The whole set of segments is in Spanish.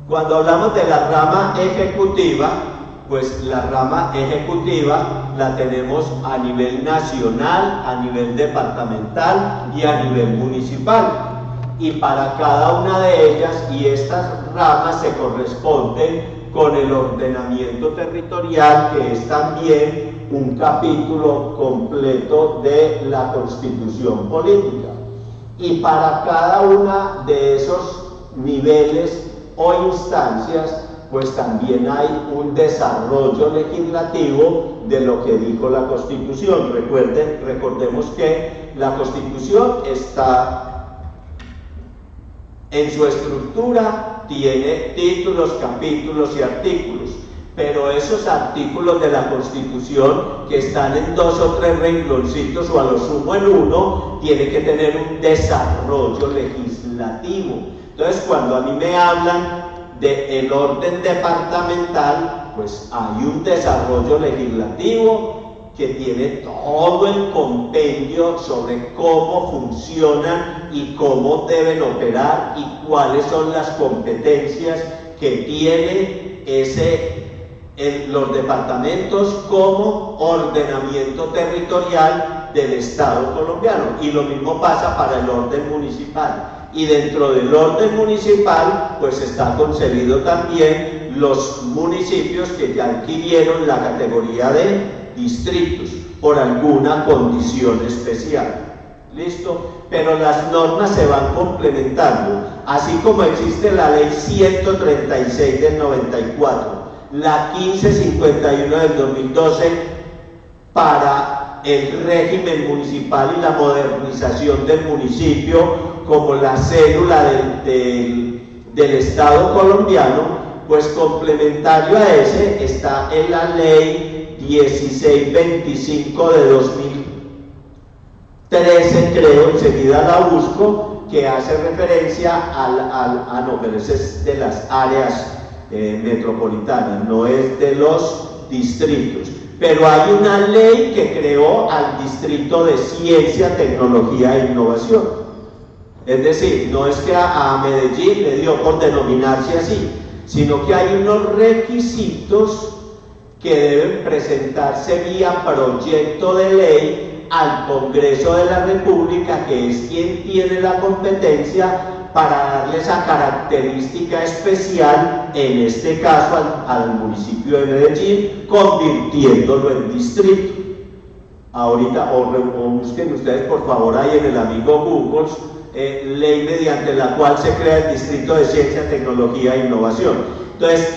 Cuando hablamos de la rama ejecutiva, pues la rama ejecutiva la tenemos a nivel nacional, a nivel departamental y a nivel municipal. Y para cada una de ellas, y estas ramas se corresponden con el ordenamiento territorial, que es también un capítulo completo de la Constitución política. Y para cada una de esos niveles o instancias, pues también hay un desarrollo legislativo de lo que dijo la Constitución. Recordemos que la Constitución está en su estructura, tiene títulos, capítulos y artículos, pero esos artículos de la Constitución, que están en 2 o 3 rengloncitos o a lo sumo en uno, tiene que tener un desarrollo legislativo. Entonces, cuando a mí me hablan del orden departamental, pues hay un desarrollo legislativo que tiene todo el compendio sobre cómo funcionan y cómo deben operar y cuáles son las competencias que tienen los departamentos como ordenamiento territorial del Estado colombiano. Y lo mismo pasa para el orden municipal. Y dentro del orden municipal, pues está concebido también los municipios que ya adquirieron la categoría de distritos por alguna condición especial. ¿Listo? Pero las normas se van complementando, así como existe la ley 136 del 94, la 1551 del 2012 para el régimen municipal y la modernización del municipio como la célula del Estado colombiano, pues complementario a ese está en la ley 1625 de 2013, creo, enseguida la busco, que hace referencia no, pero ese es de las áreas metropolitanas, no es de los distritos. Pero hay una ley que creó al Distrito de Ciencia, Tecnología e Innovación. Es decir, no es que a Medellín le dio por denominarse así, sino que hay unos requisitos que deben presentarse vía proyecto de ley al Congreso de la República, que es quien tiene la competencia para darle esa característica especial, en este caso al municipio de Medellín, convirtiéndolo en distrito. Ahorita, o busquen ustedes por favor ahí en el amigo Google, ley mediante la cual se crea el Distrito de Ciencia, Tecnología e Innovación. Entonces,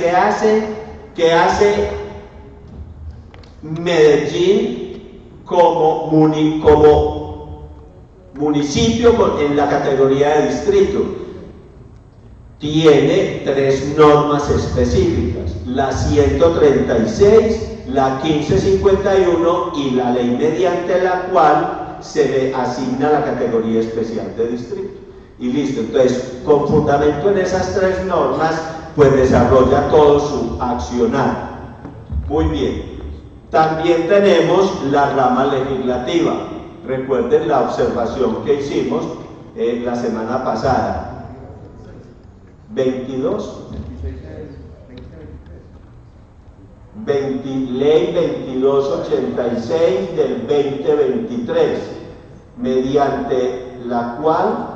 ¿qué hace Medellín como municipio en la categoría de distrito? Tiene 3 normas específicas: la 136, la 1551 y la ley mediante la cual se le asigna la categoría especial de distrito. Y listo. Entonces, con fundamento en esas 3 normas, pues desarrolla todo su accionar. Muy bien. También tenemos la rama legislativa. Recuerden la observación que hicimos la semana pasada. 22. Ley 2286 del 2023, mediante la cual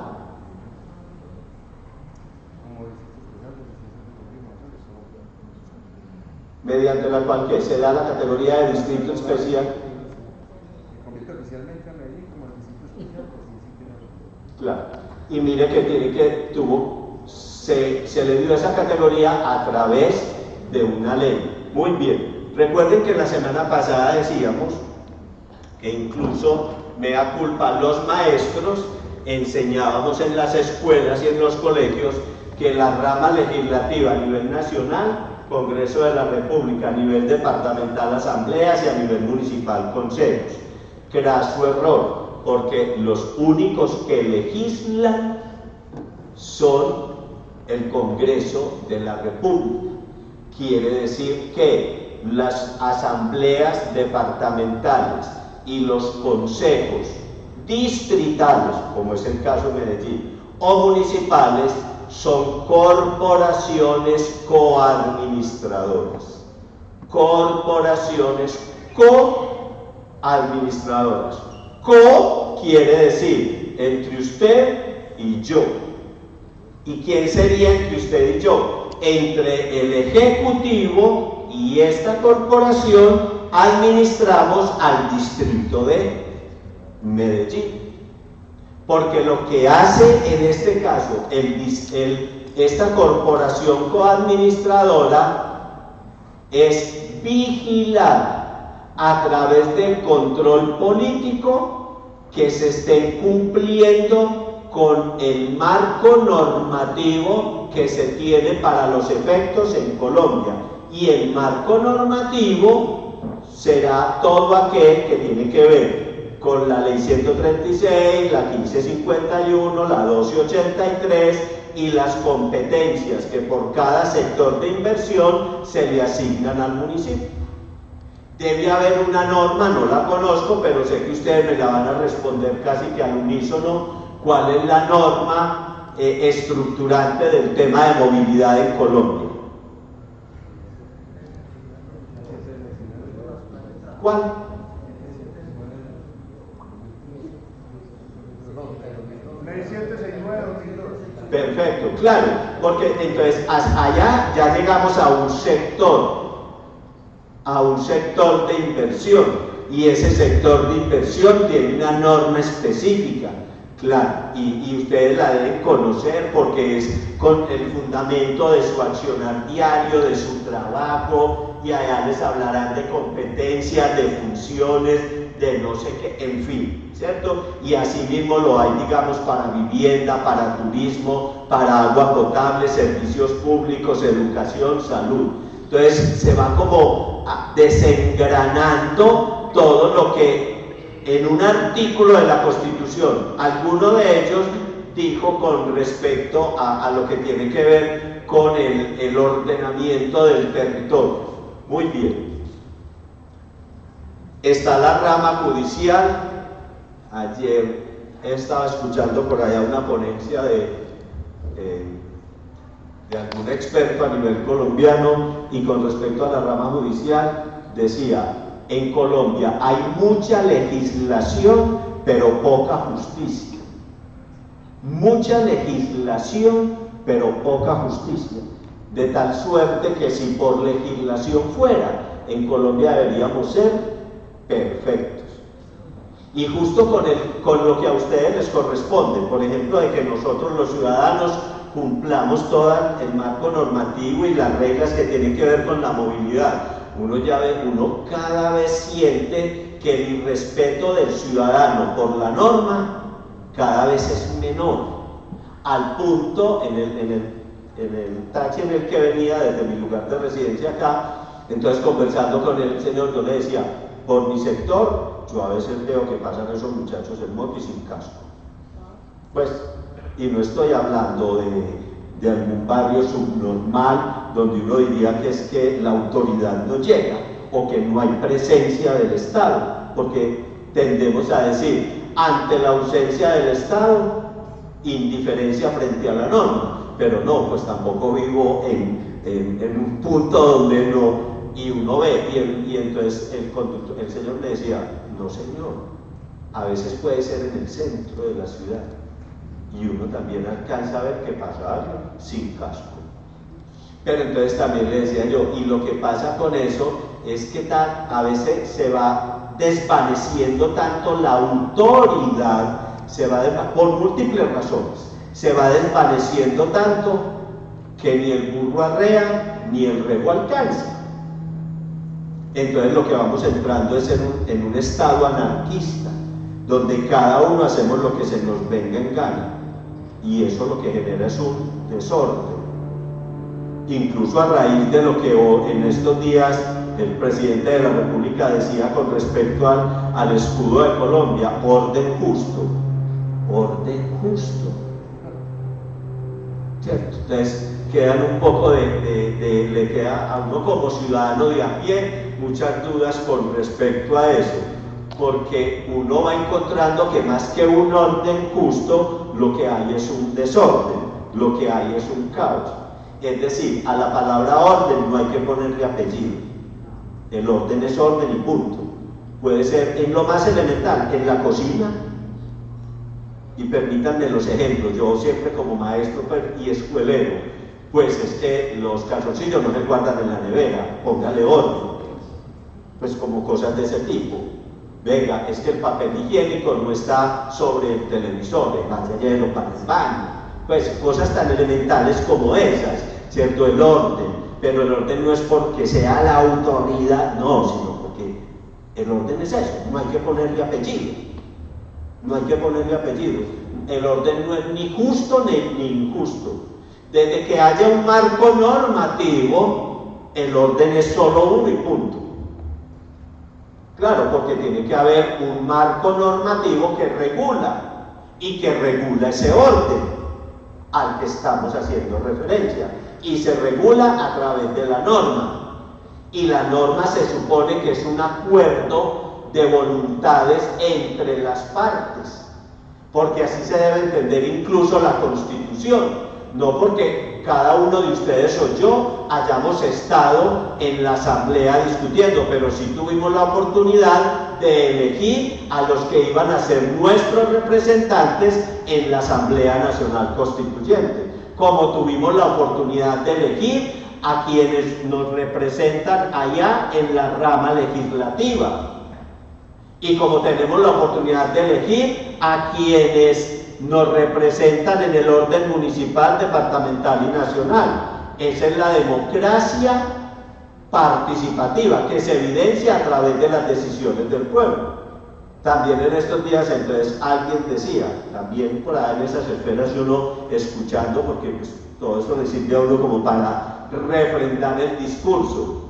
que se da la categoría de distrito especial. Claro. Y mire que se le dio esa categoría a través de una ley. Muy bien. Recuerden que la semana pasada decíamos que incluso, mea culpa, los maestros enseñábamos en las escuelas y en los colegios que la rama legislativa a nivel nacional, Congreso de la República, a nivel departamental, asambleas, y a nivel municipal, consejos. Craso error, porque los únicos que legislan son el Congreso de la República. Quiere decir que las asambleas departamentales y los consejos distritales, como es el caso de Medellín, o municipales, son corporaciones coadministradoras. Corporaciones coadministradoras. Co quiere decir entre usted y yo. ¿Y quién sería entre usted y yo? Entre el Ejecutivo y esta corporación administramos al distrito de Medellín. Porque lo que hace en este caso esta corporación coadministradora es vigilar a través del control político que se estén cumpliendo con el marco normativo que se tiene para los efectos en Colombia. Y el marco normativo será todo aquel que tiene que ver con la Ley 136, la 1551, la 1283 y las competencias que por cada sector de inversión se le asignan al municipio. Debe haber una norma, no la conozco, pero sé que ustedes me la van a responder casi que al unísono. ¿Cuál es la norma estructurante del tema de movilidad en Colombia? ¿Cuál? Ley 769/2002. Perfecto, claro, porque entonces allá ya llegamos a un sector de inversión, y ese sector de inversión tiene una norma específica, claro, y ustedes la deben conocer porque es con el fundamento de su accionar diario, de su trabajo, y allá les hablarán de competencias, de funciones, de no sé qué, en fin, ¿cierto? Y así mismo lo hay, digamos, para vivienda, para turismo, para agua potable, servicios públicos, educación, salud. Entonces se va como desengranando todo lo que en un artículo de la Constitución, alguno de ellos dijo con respecto a lo que tiene que ver con el ordenamiento del territorio. Muy bien. Está la rama judicial. Ayer estaba escuchando por allá una ponencia de algún experto a nivel colombiano, y con respecto a la rama judicial decía: en Colombia hay mucha legislación pero poca justicia. Mucha legislación pero poca justicia, de tal suerte que si por legislación fuera, en Colombia deberíamos ser perfectos. Y justo con lo que a ustedes les corresponde, por ejemplo, de que nosotros los ciudadanos cumplamos todo el marco normativo y las reglas que tienen que ver con la movilidad. Uno cada vez siente que el irrespeto del ciudadano por la norma cada vez es menor, al punto en el taxi en el que venía desde mi lugar de residencia acá, entonces conversando con el señor, yo le decía: por mi sector, yo a veces veo que pasan esos muchachos en moto y sin casco. Pues, y no estoy hablando de algún barrio subnormal donde uno diría que es que la autoridad no llega o que no hay presencia del Estado, porque tendemos a decir, ante la ausencia del Estado, indiferencia frente a la norma, pero no, pues tampoco vivo en un punto donde no. Y uno ve, y entonces el señor me decía: no señor, a veces puede ser en el centro de la ciudad, y uno también alcanza a ver que pasa algo sin casco. Pero entonces también le decía yo, y lo que pasa con eso es que a veces se va desvaneciendo tanto la autoridad, por múltiples razones, se va desvaneciendo tanto que ni el burro arrea ni el rebo alcanza. Entonces lo que vamos entrando es en un estado anarquista, donde cada uno hacemos lo que se nos venga en gana, y eso lo que genera es un desorden. Incluso a raíz de lo que en estos días el presidente de la República decía con respecto al escudo de Colombia: orden justo. Orden justo, ¿cierto? Entonces quedan un poco le queda a uno como ciudadano de a pie muchas dudas con respecto a eso, porque uno va encontrando que más que un orden justo, lo que hay es un desorden. lo que hay es un caos. Es decir, a la palabra orden no hay que ponerle apellido. El orden es orden y punto. Puede ser en lo más elemental, en la cocina, y permítanme los ejemplos. Yo siempre como maestro y escuelero, pues es que los calzoncillos no se guardan en la nevera, póngale orden. Pues como cosas de ese tipo. Venga, es que el papel higiénico no está sobre el televisor, vaya hielo para el baño. Pues cosas tan elementales como esas, ¿cierto? El orden, pero el orden no es porque sea la autoridad, no, sino porque el orden es eso, no hay que ponerle apellido. No hay que ponerle apellido. El orden no es ni justo ni injusto. Desde que haya un marco normativo, el orden es solo uno y punto. Claro, porque tiene que haber un marco normativo que regula y que regula ese orden al que estamos haciendo referencia, y se regula a través de la norma, y la norma se supone que es un acuerdo de voluntades entre las partes, porque así se debe entender incluso la Constitución, no porque cada uno de ustedes o yo hayamos estado en la asamblea discutiendo, pero sí tuvimos la oportunidad de elegir a los que iban a ser nuestros representantes en la Asamblea Nacional Constituyente, como tuvimos la oportunidad de elegir a quienes nos representan allá en la rama legislativa, y como tenemos la oportunidad de elegir a quienes nos representan en el orden municipal, departamental y nacional. Esa es la democracia participativa que se evidencia a través de las decisiones del pueblo. También en estos días, entonces, alguien decía, también por ahí en esas esferas y uno escuchando, porque pues, todo eso le sirve a uno como para refrendar el discurso.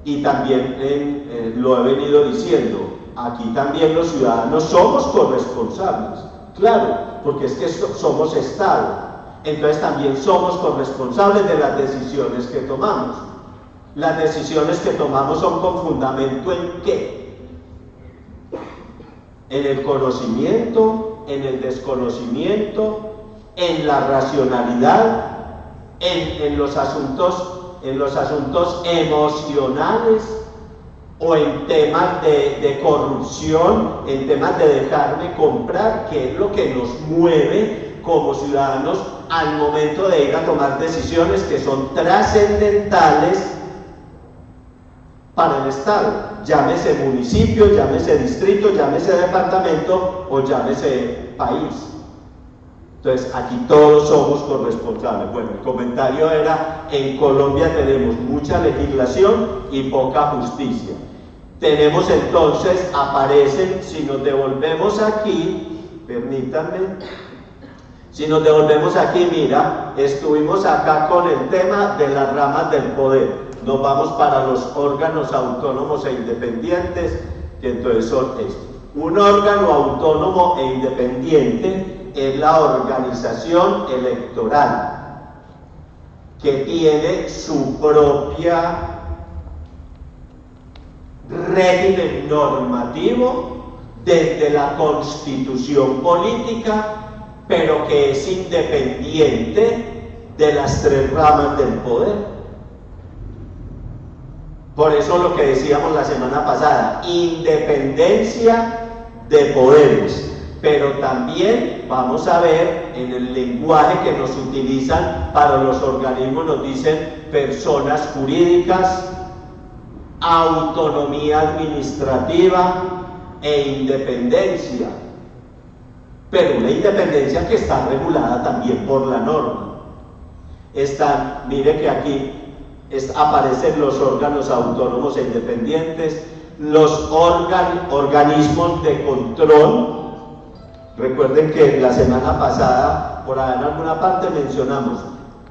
Y también lo he venido diciendo, aquí también los ciudadanos somos corresponsables. Claro, porque es que somos Estado, entonces también somos corresponsables de las decisiones que tomamos. Las decisiones que tomamos son con fundamento ¿en qué? En el conocimiento, en el desconocimiento, en la racionalidad, en los asuntos emocionales, o en temas de corrupción, en temas de dejarme comprar, que es lo que nos mueve como ciudadanos al momento de ir a tomar decisiones que son trascendentales para el Estado, llámese municipio, llámese distrito, llámese departamento o llámese país. Entonces, aquí todos somos corresponsables. Bueno, el comentario era, en Colombia tenemos mucha legislación y poca justicia. Tenemos entonces, aparecen, si nos devolvemos aquí, permítanme, si nos devolvemos aquí, mira, estuvimos acá con el tema de las ramas del poder. Nos vamos para los órganos autónomos e independientes, que entonces son estos. Un órgano autónomo e independiente es la organización electoral, que tiene su propia régimen normativo desde la constitución política, pero que es independiente de las tres ramas del poder. Por eso lo que decíamos la semana pasada, independencia de poderes, pero también vamos a ver en el lenguaje que nos utilizan para los organismos, nos dicen personas jurídicas, autonomía administrativa e independencia, pero una independencia que está regulada también por la norma. Mire que aquí aparecen los órganos autónomos e independientes, los organismos de control. Recuerden que la semana pasada, por ahí en alguna parte mencionamos,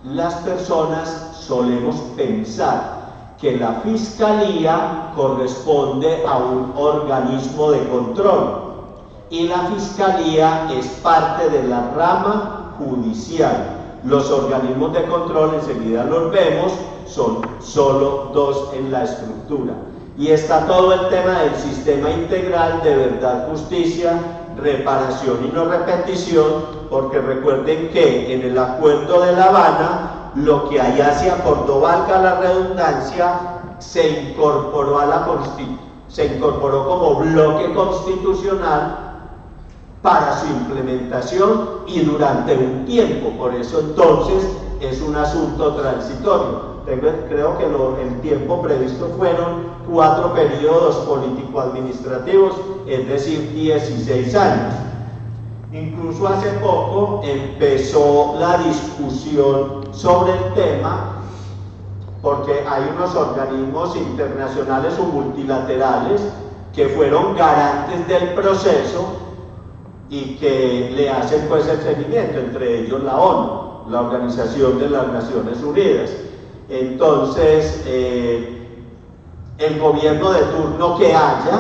las personas solemos pensar que la fiscalía corresponde a un organismo de control y la fiscalía es parte de la rama judicial. Los organismos de control, enseguida los vemos, son solo dos en la estructura. Y está todo el tema del sistema integral de verdad, justicia reparación y no repetición, porque recuerden que en el Acuerdo de La Habana, lo que allá se acordó, valga la redundancia, se incorporó como bloque constitucional para su implementación y durante un tiempo. Por eso entonces es un asunto transitorio. Creo que el tiempo previsto fueron 4 periodos político-administrativos, es decir, 16 años. Incluso hace poco empezó la discusión sobre el tema, porque hay unos organismos internacionales o multilaterales que fueron garantes del proceso y que le hacen pues el seguimiento, entre ellos la ONU, la Organización de las Naciones Unidas. Entonces, el gobierno de turno que haya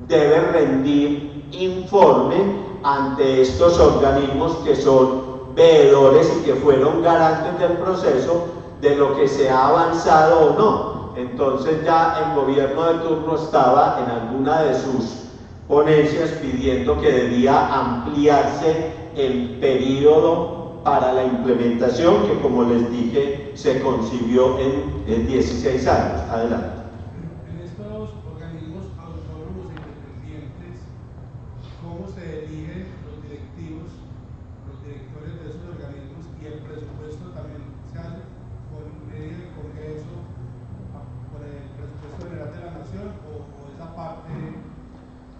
debe rendir informe ante estos organismos que son veedores y que fueron garantes del proceso de lo que se ha avanzado o no. Entonces ya el gobierno de turno estaba en alguna de sus ponencias pidiendo que debía ampliarse el periodo para la implementación, que como les dije se concibió en 16 años. Adelante. En estos organismos autónomos e independientes, ¿cómo se eligen los directivos, los directores de esos organismos, y el presupuesto también se hace por medio del Congreso, por el presupuesto general de la Nación, o esa parte?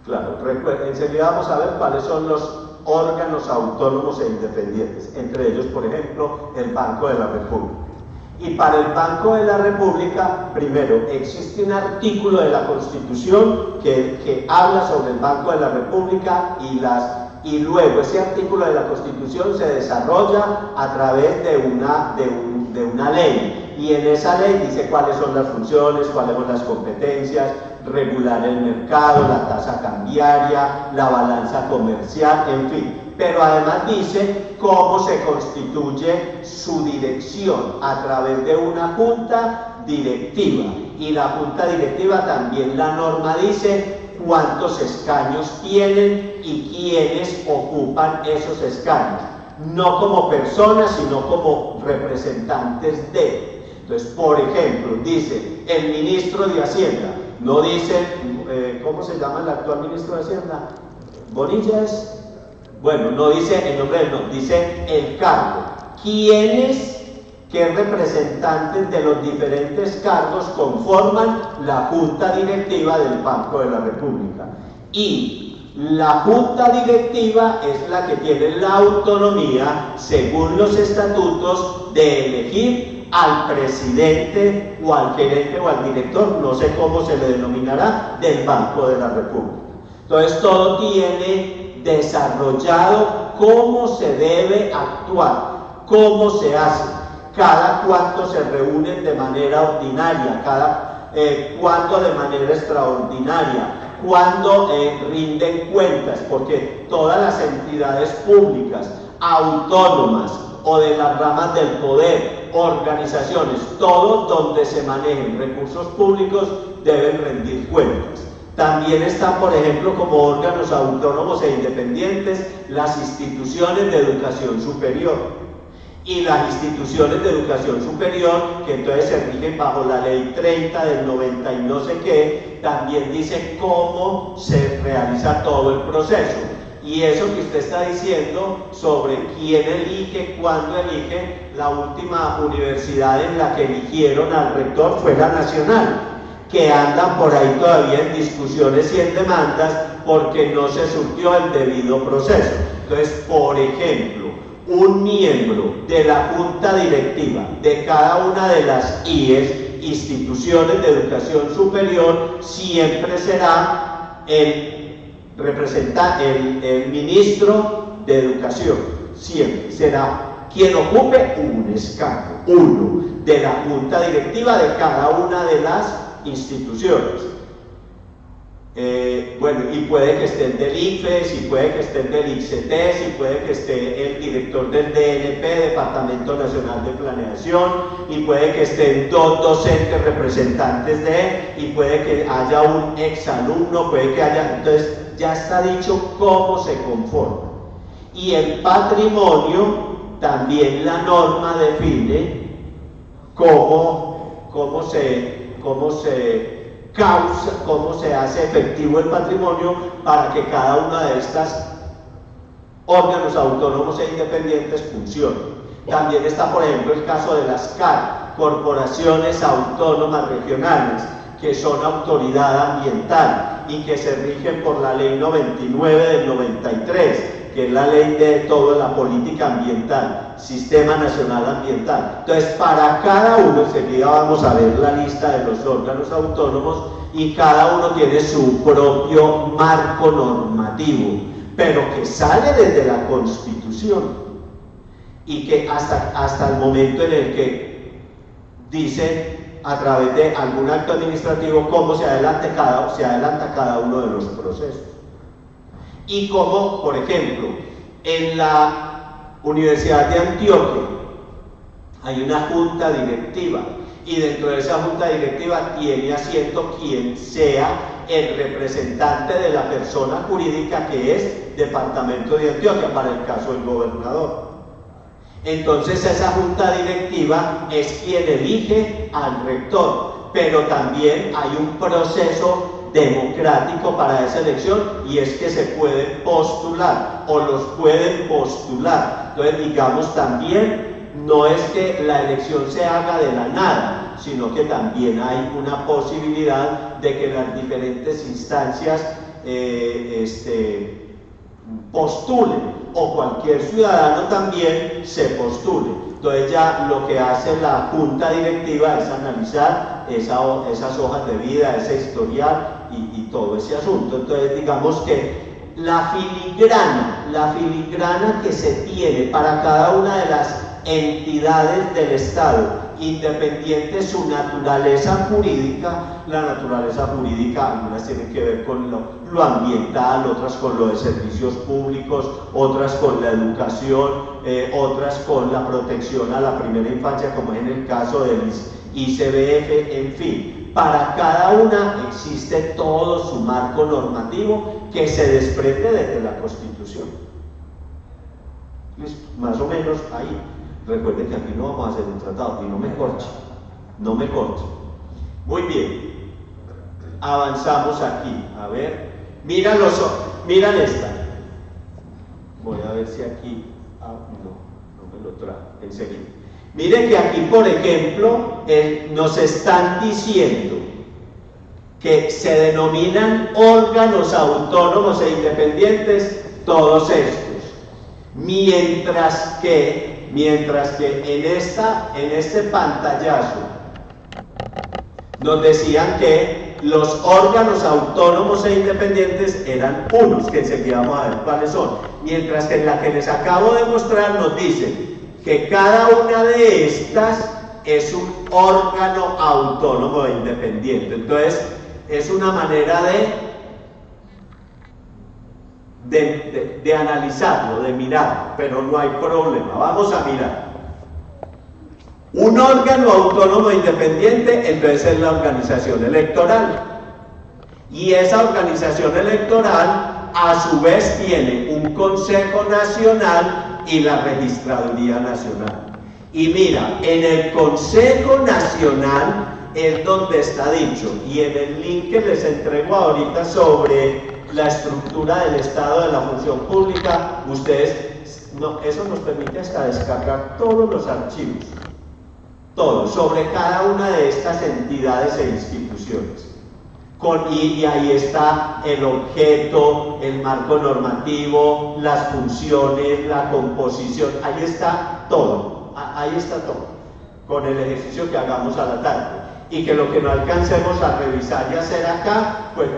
Claro, enseguida vamos a ver cuáles son los órganos autónomos e independientes, entre ellos, por ejemplo, el Banco de la República. Y para el Banco de la República, primero, existe un artículo de la Constitución que habla sobre el Banco de la República y luego ese artículo de la Constitución se desarrolla a través de una ley, y en esa ley dice cuáles son las funciones, cuáles son las competencias, regular el mercado, la tasa cambiaria, la balanza comercial, en fin. Pero además dice cómo se constituye su dirección a través de una junta directiva. Y la junta directiva también, la norma dice cuántos escaños tienen y quiénes ocupan esos escaños. No como personas, sino como representantes de. Entonces, por ejemplo, dice el ministro de Hacienda. No dice, ¿cómo se llama el actual ministro de Hacienda? ¿Bonilla es? Bueno, no dice el nombre, no, dice el cargo. ¿Quiénes, qué representantes de los diferentes cargos conforman la Junta Directiva del Banco de la República? Y la Junta Directiva es la que tiene la autonomía, según los estatutos, de elegir al presidente o al gerente o al director, no sé cómo se le denominará, del Banco de la República. Entonces todo tiene desarrollado cómo se debe actuar, cómo se hace, cada cuánto se reúnen de manera ordinaria, cuánto de manera extraordinaria, cuándo rinden cuentas, porque todas las entidades públicas, autónomas o de las ramas del poder, organizaciones, todo donde se manejen recursos públicos deben rendir cuentas. También están, por ejemplo, como órganos autónomos e independientes las instituciones de educación superior. Y las instituciones de educación superior, que entonces se rigen bajo la ley 30 del 90 y no sé qué, también dice cómo se realiza todo el proceso. Y eso que usted está diciendo sobre quién elige, cuándo elige, la última universidad en la que eligieron al rector fue la Nacional, que andan por ahí todavía en discusiones y en demandas porque no se surtió el debido proceso. Entonces, por ejemplo, un miembro de la junta directiva de cada una de las IES, instituciones de educación superior, siempre será el ministro de Educación, siempre será quien ocupe un escaño, uno, de la junta directiva de cada una de las instituciones. Bueno, y puede que esté el del ICFES, y puede que esté el del ICCTES, y puede que esté el director del DNP, Departamento Nacional de Planeación, y puede que estén dos docentes representantes de él, y puede que haya un exalumno, puede que haya, entonces ya está dicho cómo se conforma. Y el patrimonio, también la norma define cómo se hace efectivo el patrimonio para que cada una de estas órganos autónomos e independientes funcione. También está, por ejemplo, el caso de las CAR, Corporaciones Autónomas Regionales, que son autoridad ambiental y que se rigen por la Ley 99 del 93, que es la ley de toda la política ambiental, Sistema Nacional Ambiental. Entonces, para cada uno, enseguida vamos a ver la lista de los órganos autónomos, y cada uno tiene su propio marco normativo, pero que sale desde la Constitución, y que hasta el momento en el que dice a través de algún acto administrativo cómo se adelanta cada uno de los procesos. Y como, por ejemplo, en la Universidad de Antioquia hay una junta directiva, y dentro de esa junta directiva tiene asiento quien sea el representante de la persona jurídica, que es Departamento de Antioquia, para el caso del gobernador. Entonces esa junta directiva es quien elige al rector, pero también hay un proceso democrático para esa elección, y es que se pueden postular o los pueden postular. Entonces, digamos, también no es que la elección se haga de la nada, sino que también hay una posibilidad de que las diferentes instancias postulen, o cualquier ciudadano también se postule. Entonces ya lo que hace la junta directiva es analizar esas hojas de vida, ese historial y todo ese asunto. Entonces, digamos que la filigrana que se tiene para cada una de las entidades del Estado, independiente su naturaleza jurídica, la naturaleza jurídica, algunas tienen que ver con lo ambiental, otras con lo de servicios públicos, otras con la educación, otras con la protección a la primera infancia, como es en el caso del ICBF, en fin. Para cada una existe todo su marco normativo que se desprende desde la Constitución. ¿Listo? Más o menos ahí. Recuerden que aquí no vamos a hacer un tratado, y no me corche. Muy bien. Avanzamos aquí. A ver. Miran esta. Voy a ver si aquí. No me lo trae. Enseguida. Miren que aquí, por ejemplo, nos están diciendo que se denominan órganos autónomos e independientes todos estos, mientras que en este pantallazo nos decían que los órganos autónomos e independientes eran unos, que enseguida vamos a ver cuáles son, mientras que en la que les acabo de mostrar nos dice que cada una de estas es un órgano autónomo e independiente. Entonces, es una manera de analizarlo, de mirar, pero no hay problema. Vamos a mirar. Un órgano autónomo e independiente, entonces, es la organización electoral. Y esa organización electoral, a su vez, tiene un Consejo Nacional y la Registraduría Nacional. Y mira, en el Consejo Nacional es donde está dicho, y en el link que les entrego ahorita sobre la estructura del Estado de la función pública, eso nos permite hasta descargar todos los archivos, todos, sobre cada una de estas entidades e instituciones. Y ahí está el objeto, el marco normativo, las funciones, la composición, ahí está todo, con el ejercicio que hagamos a la tarde. Y que lo que no alcancemos a revisar y hacer acá, pues,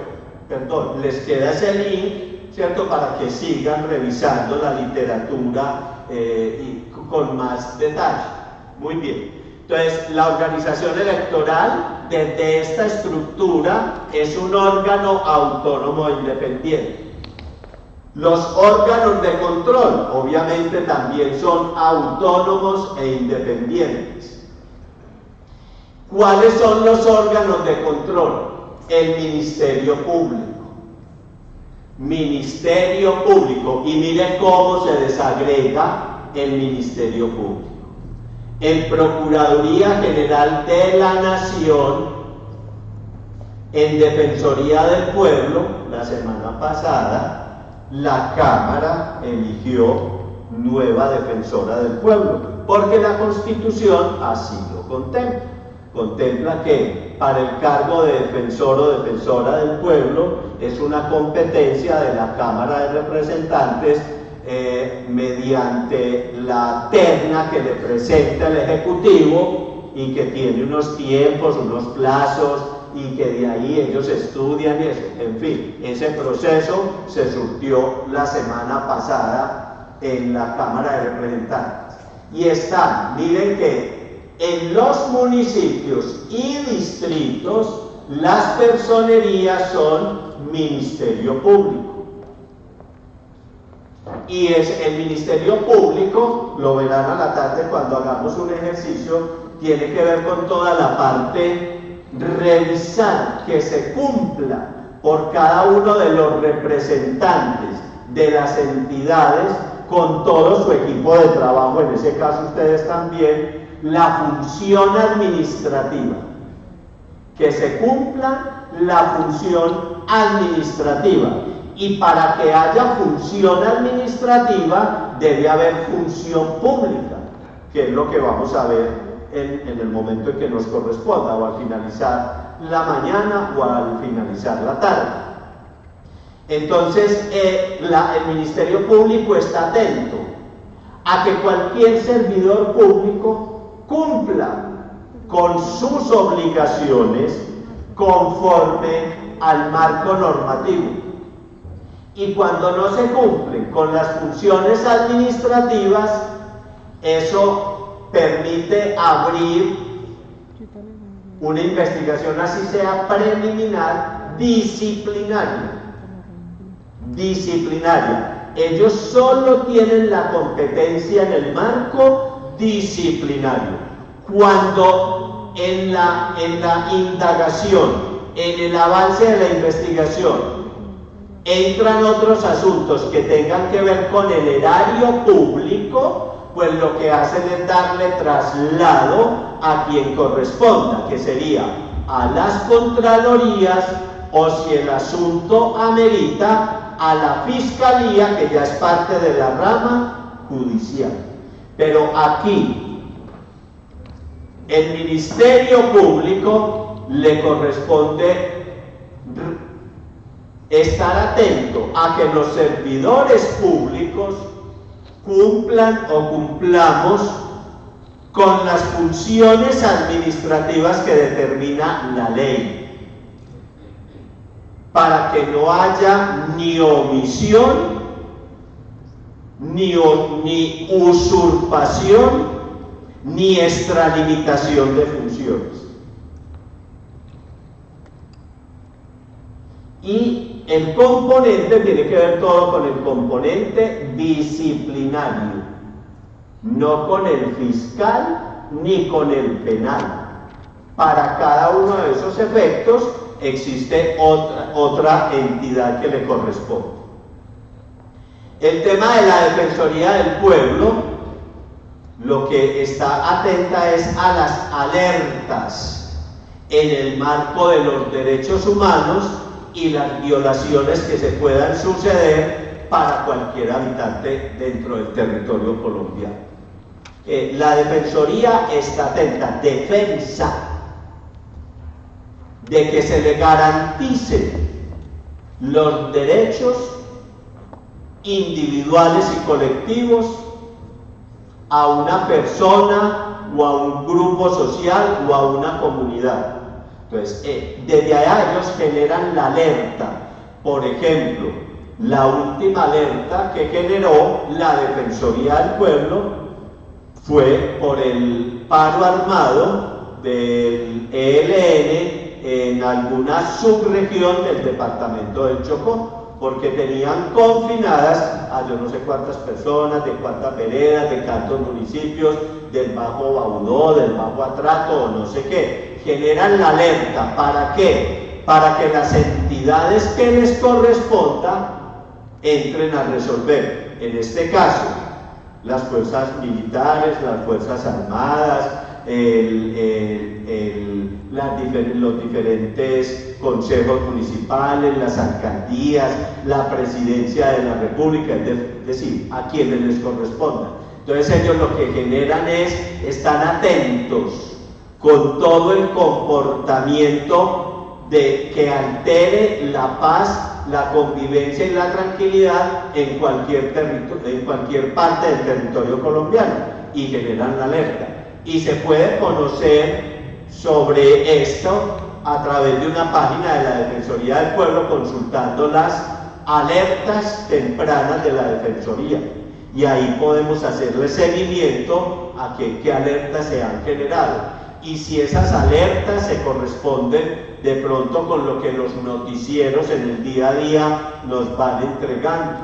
les queda ese link, ¿cierto?, para que sigan revisando la literatura y con más detalle. Muy bien. Entonces, la organización electoral, desde esta estructura, es un órgano autónomo e independiente. Los órganos de control, obviamente, también son autónomos e independientes. ¿Cuáles son los órganos de control? El Ministerio Público. Ministerio Público. Y mire cómo se desagrega el Ministerio Público. En Procuraduría General de la Nación, en Defensoría del Pueblo, la semana pasada, la Cámara eligió nueva defensora del pueblo, porque la Constitución así lo contempla. Contempla que para el cargo de defensor o defensora del pueblo es una competencia de la Cámara de Representantes mediante la terna que le presenta el Ejecutivo y que tiene unos tiempos, unos plazos, y que de ahí ellos estudian y eso. En fin, ese proceso se surtió la semana pasada en la Cámara de Representantes. Y está, miren que en los municipios y distritos las personerías son Ministerio Público. Y es el Ministerio Público, lo verán a la tarde cuando hagamos un ejercicio, tiene que ver con toda la parte revisar que se cumpla por cada uno de los representantes de las entidades con todo su equipo de trabajo, en ese caso ustedes también, la función administrativa, que se cumpla la función administrativa. Y para que haya función administrativa debe haber función pública, que es lo que vamos a ver en el momento en que nos corresponda, o al finalizar la mañana o al finalizar la tarde. Entonces, el Ministerio Público está atento a que cualquier servidor público cumpla con sus obligaciones conforme al marco normativo. Y cuando no se cumplen con las funciones administrativas, eso permite abrir una investigación, así sea preliminar, disciplinaria. Ellos solo tienen la competencia en el marco disciplinario. Cuando en la indagación, en el avance de la investigación, entran otros asuntos que tengan que ver con el erario público, pues lo que hacen es darle traslado a quien corresponda, que sería a las contralorías, o si el asunto amerita, a la fiscalía, que ya es parte de la rama judicial. Pero aquí, el Ministerio Público le corresponde estar atento a que los servidores públicos cumplan o cumplamos con las funciones administrativas que determina la ley, para que no haya ni omisión, ni usurpación, ni extralimitación de funciones. Y el componente tiene que ver todo con el componente disciplinario, no con el fiscal ni con el penal. Para cada uno de esos efectos existe otra entidad que le corresponde. El tema de la Defensoría del Pueblo, lo que está atenta es a las alertas en el marco de los derechos humanos y las violaciones que se puedan suceder para cualquier habitante dentro del territorio colombiano. La Defensoría está atenta, defensa, de que se le garanticen los derechos individuales y colectivos a una persona o a un grupo social o a una comunidad. Entonces, desde allá ellos generan la alerta. Por ejemplo, la última alerta que generó la Defensoría del Pueblo fue por el paro armado del ELN en alguna subregión del departamento del Chocó, porque tenían confinadas a yo no sé cuántas personas, de cuántas veredas, de cuántos municipios, del Bajo Baudó, del Bajo Atrato o no sé qué. Generan la alerta. ¿Para qué? Para que las entidades que les corresponda entren a resolver. En este caso, las fuerzas militares, las fuerzas armadas, los diferentes consejos municipales, las alcaldías, la presidencia de la república, es decir, a quienes les corresponda. Entonces ellos lo que generan están atentos con todo el comportamiento que altere la paz, la convivencia y la tranquilidad en cualquier parte del territorio colombiano, y generan la alerta. Y se puede conocer sobre esto a través de una página de la Defensoría del Pueblo, consultando las alertas tempranas de la Defensoría, y ahí podemos hacerle seguimiento a qué alertas se han generado, y si esas alertas se corresponden de pronto con lo que los noticieros en el día a día nos van entregando,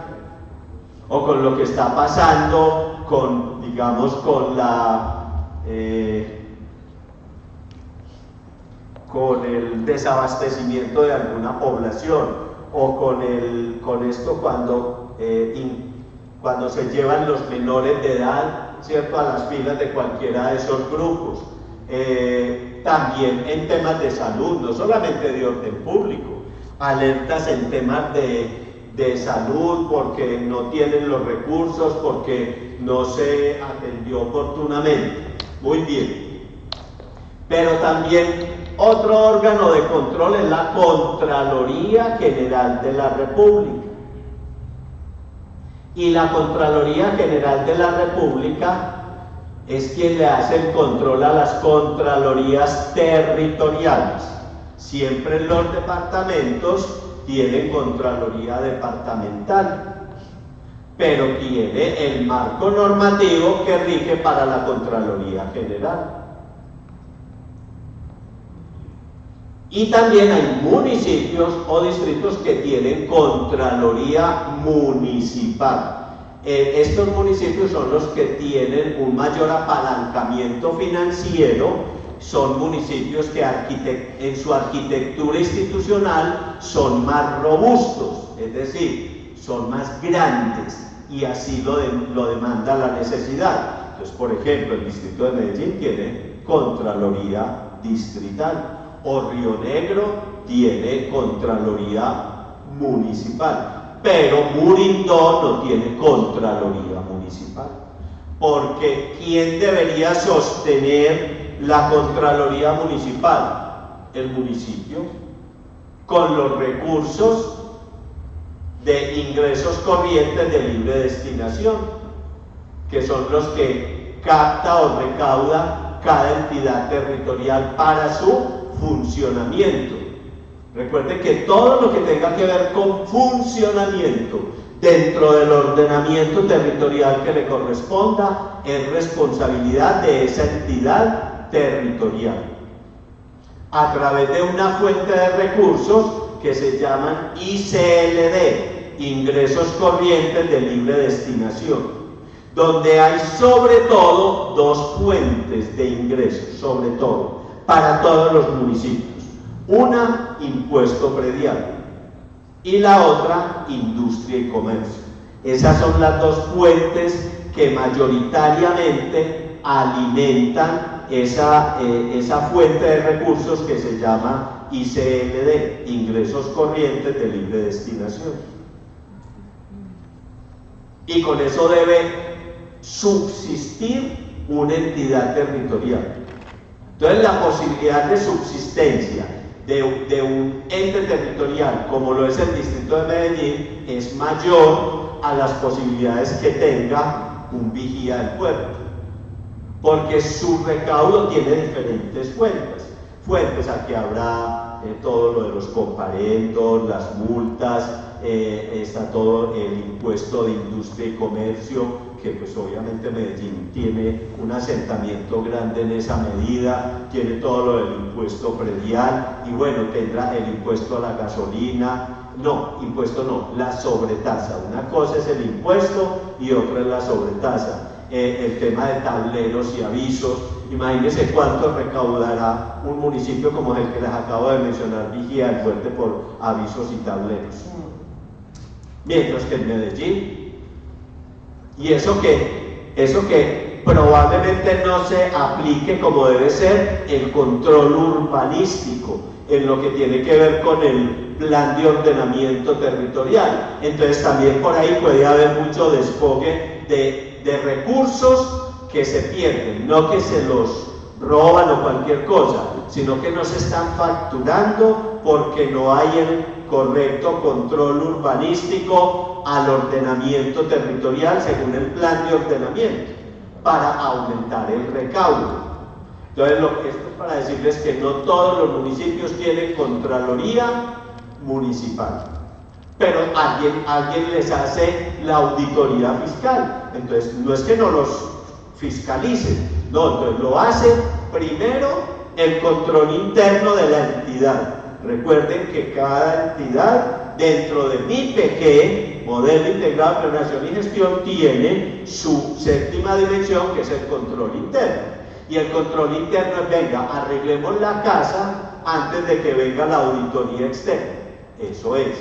o con lo que está pasando con, digamos, con el desabastecimiento de alguna población, o con esto cuando se llevan los menores de edad, ¿cierto?, a las filas de cualquiera de esos grupos. También en temas de salud, no solamente de orden público, alertas en temas de salud porque no tienen los recursos, porque no se atendió oportunamente. Muy bien. Pero también otro órgano de control es la Contraloría General de la República. Y la Contraloría General de la República es quien le hace el control a las contralorías territoriales. Siempre los departamentos tienen Contraloría Departamental, pero tiene el marco normativo que rige para la Contraloría General. Y también hay municipios o distritos que tienen Contraloría Municipal. Estos municipios son los que tienen un mayor apalancamiento financiero, son municipios que en su arquitectura institucional son más robustos, es decir, son más grandes, y así lo demanda la necesidad. Entonces, por ejemplo, el distrito de Medellín tiene Contraloría Distrital, o Río Negro tiene Contraloría Municipal, pero Murindó no tiene Contraloría Municipal, porque ¿quién debería sostener la Contraloría Municipal? El municipio, con los recursos de ingresos corrientes de libre destinación, que son los que capta o recauda cada entidad territorial para su funcionamiento. Recuerden que todo lo que tenga que ver con funcionamiento dentro del ordenamiento territorial que le corresponda es responsabilidad de esa entidad territorial, a través de una fuente de recursos que se llaman ICLD, Ingresos Corrientes de Libre Destinación, donde hay sobre todo dos fuentes de ingresos, sobre todo, para todos los municipios. Una, impuesto predial, y la otra, industria y comercio. Esas son las dos fuentes que mayoritariamente alimentan esa fuente de recursos que se llama ICLD, Ingresos Corrientes de Libre Destinación. Y con eso debe subsistir una entidad territorial. Entonces, la posibilidad de subsistencia de un ente territorial como lo es el distrito de Medellín es mayor a las posibilidades que tenga un vigía del puerto, porque su recaudo tiene diferentes fuentes. Aquí habrá todo lo de los comparendos, las multas, está todo el impuesto de industria y comercio, que pues obviamente Medellín tiene un asentamiento grande en esa medida, tiene todo lo del impuesto predial, y bueno, tendrá el impuesto a la gasolina, la sobretasa. Una cosa es el impuesto y otra es la sobretasa. El tema de tableros y avisos, imagínense cuánto recaudará un municipio como el que les acabo de mencionar, Vigía del Fuerte, por avisos y tableros. mientras que en Medellín. Y eso que probablemente no se aplique como debe ser el control urbanístico en lo que tiene que ver con el plan de ordenamiento territorial. Entonces también por ahí puede haber mucho desfogue de recursos que se pierden, no que se los roban o cualquier cosa, sino que no se están facturando porque no hay el correcto control urbanístico al ordenamiento territorial según el plan de ordenamiento para aumentar el recaudo. Entonces esto es para decirles que no todos los municipios tienen contraloría municipal, pero alguien les hace la auditoría fiscal. Entonces no es que no los fiscalicen, no, entonces lo hace primero el control interno de la entidad. Recuerden que cada entidad dentro de MIPG, Modelo Integrado de Planeación y Gestión, tiene su séptima dimensión, que es el control interno. Y el control interno es, venga, arreglemos la casa antes de que venga la auditoría externa. Eso es.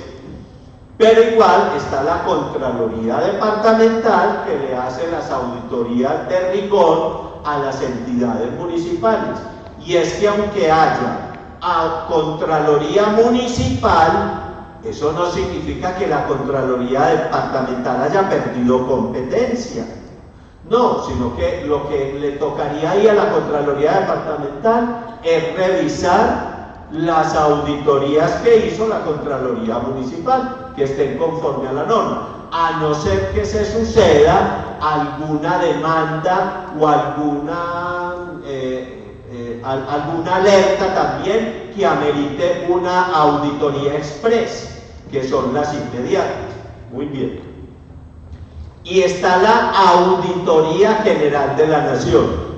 Pero igual está la Contraloría Departamental, que le hace las auditorías de rigor a las entidades municipales. Y es que aunque haya Contraloría Municipal, eso no significa que la Contraloría Departamental haya perdido competencia. No, sino que lo que le tocaría ahí a la Contraloría Departamental es revisar las auditorías que hizo la Contraloría Municipal, que estén conforme a la norma, a no ser que se suceda alguna demanda o alguna alerta también que amerite una auditoría express, que son las inmediatas. Muy bien. Y está la Auditoría General de la Nación,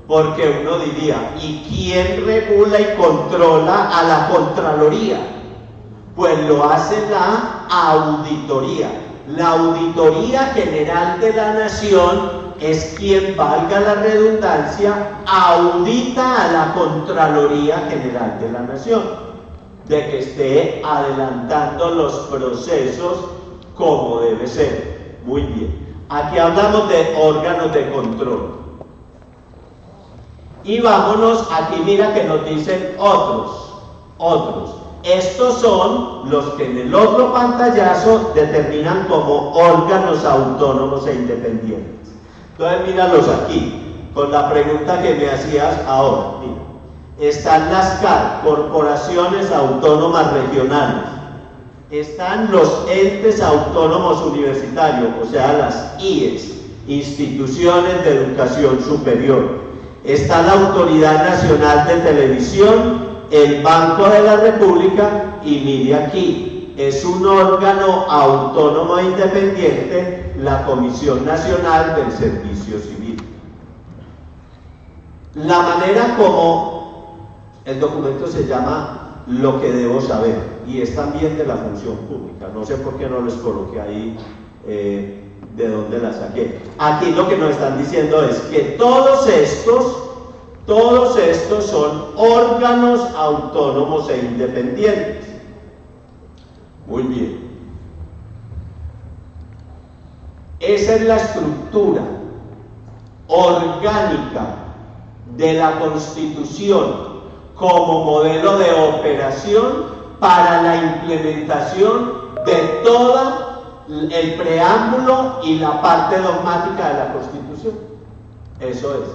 porque uno diría, ¿y quién regula y controla a la Contraloría? Pues lo hace la auditoría. La Auditoría General de la Nación es quien, valga la redundancia, audita a la Contraloría General de la Nación, de que esté adelantando los procesos como debe ser. Muy bien. Aquí hablamos de órganos de control. Y vámonos, aquí mira que nos dicen otros. Estos son los que en el otro pantallazo determinan como órganos autónomos e independientes. Entonces míralos aquí, con la pregunta que me hacías ahora. Mira, están las CAR, Corporaciones Autónomas Regionales. Están los entes autónomos universitarios, o sea, las IES, Instituciones de Educación Superior. Está la Autoridad Nacional de Televisión, el Banco de la República, y mire aquí, es un órgano autónomo e independiente, la Comisión Nacional del Servicio Civil. La manera como el documento se llama Lo que debo saber, y es también de la función pública. No sé por qué no les coloqué ahí de dónde la saqué. Aquí lo que nos están diciendo es que todos estos son órganos autónomos e independientes. Muy bien. Esa es la estructura orgánica de la Constitución como modelo de operación para la implementación de todo el preámbulo y la parte dogmática de la Constitución. Eso es.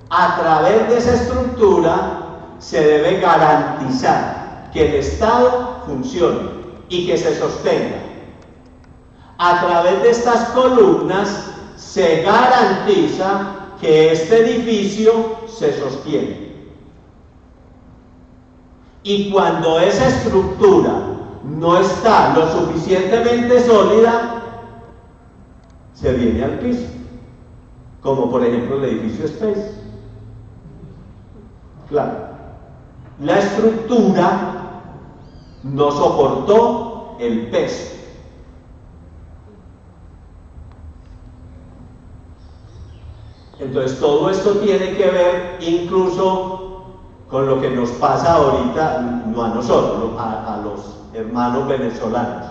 A través de esa estructura se debe garantizar que el Estado funcione y que se sostenga. A través de estas columnas se garantiza que este edificio se sostiene. Y cuando esa estructura no está lo suficientemente sólida, se viene al piso, como por ejemplo el edificio Space. Claro, la estructura no soportó el peso. Entonces todo esto tiene que ver incluso con lo que nos pasa ahorita, no a nosotros, a los hermanos venezolanos.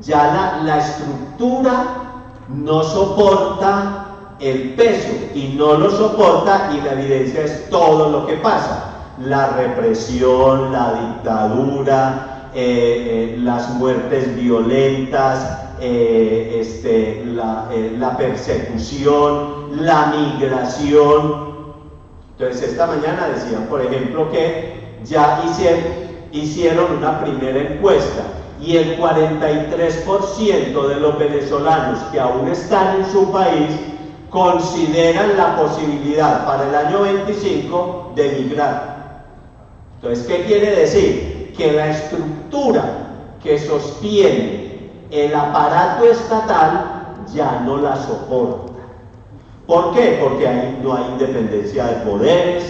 Ya la estructura no soporta el peso y no lo soporta, y la evidencia es todo lo que pasa: la represión, la dictadura, las muertes violentas, la persecución, la migración. Entonces esta mañana decían, por ejemplo, que ya hicieron una primera encuesta y el 43% de los venezolanos que aún están en su país consideran la posibilidad para el año 25 de emigrar. Entonces, ¿qué quiere decir? Que la estructura que sostiene el aparato estatal ya no la soporta. ¿Por qué? Porque ahí no hay independencia de poderes,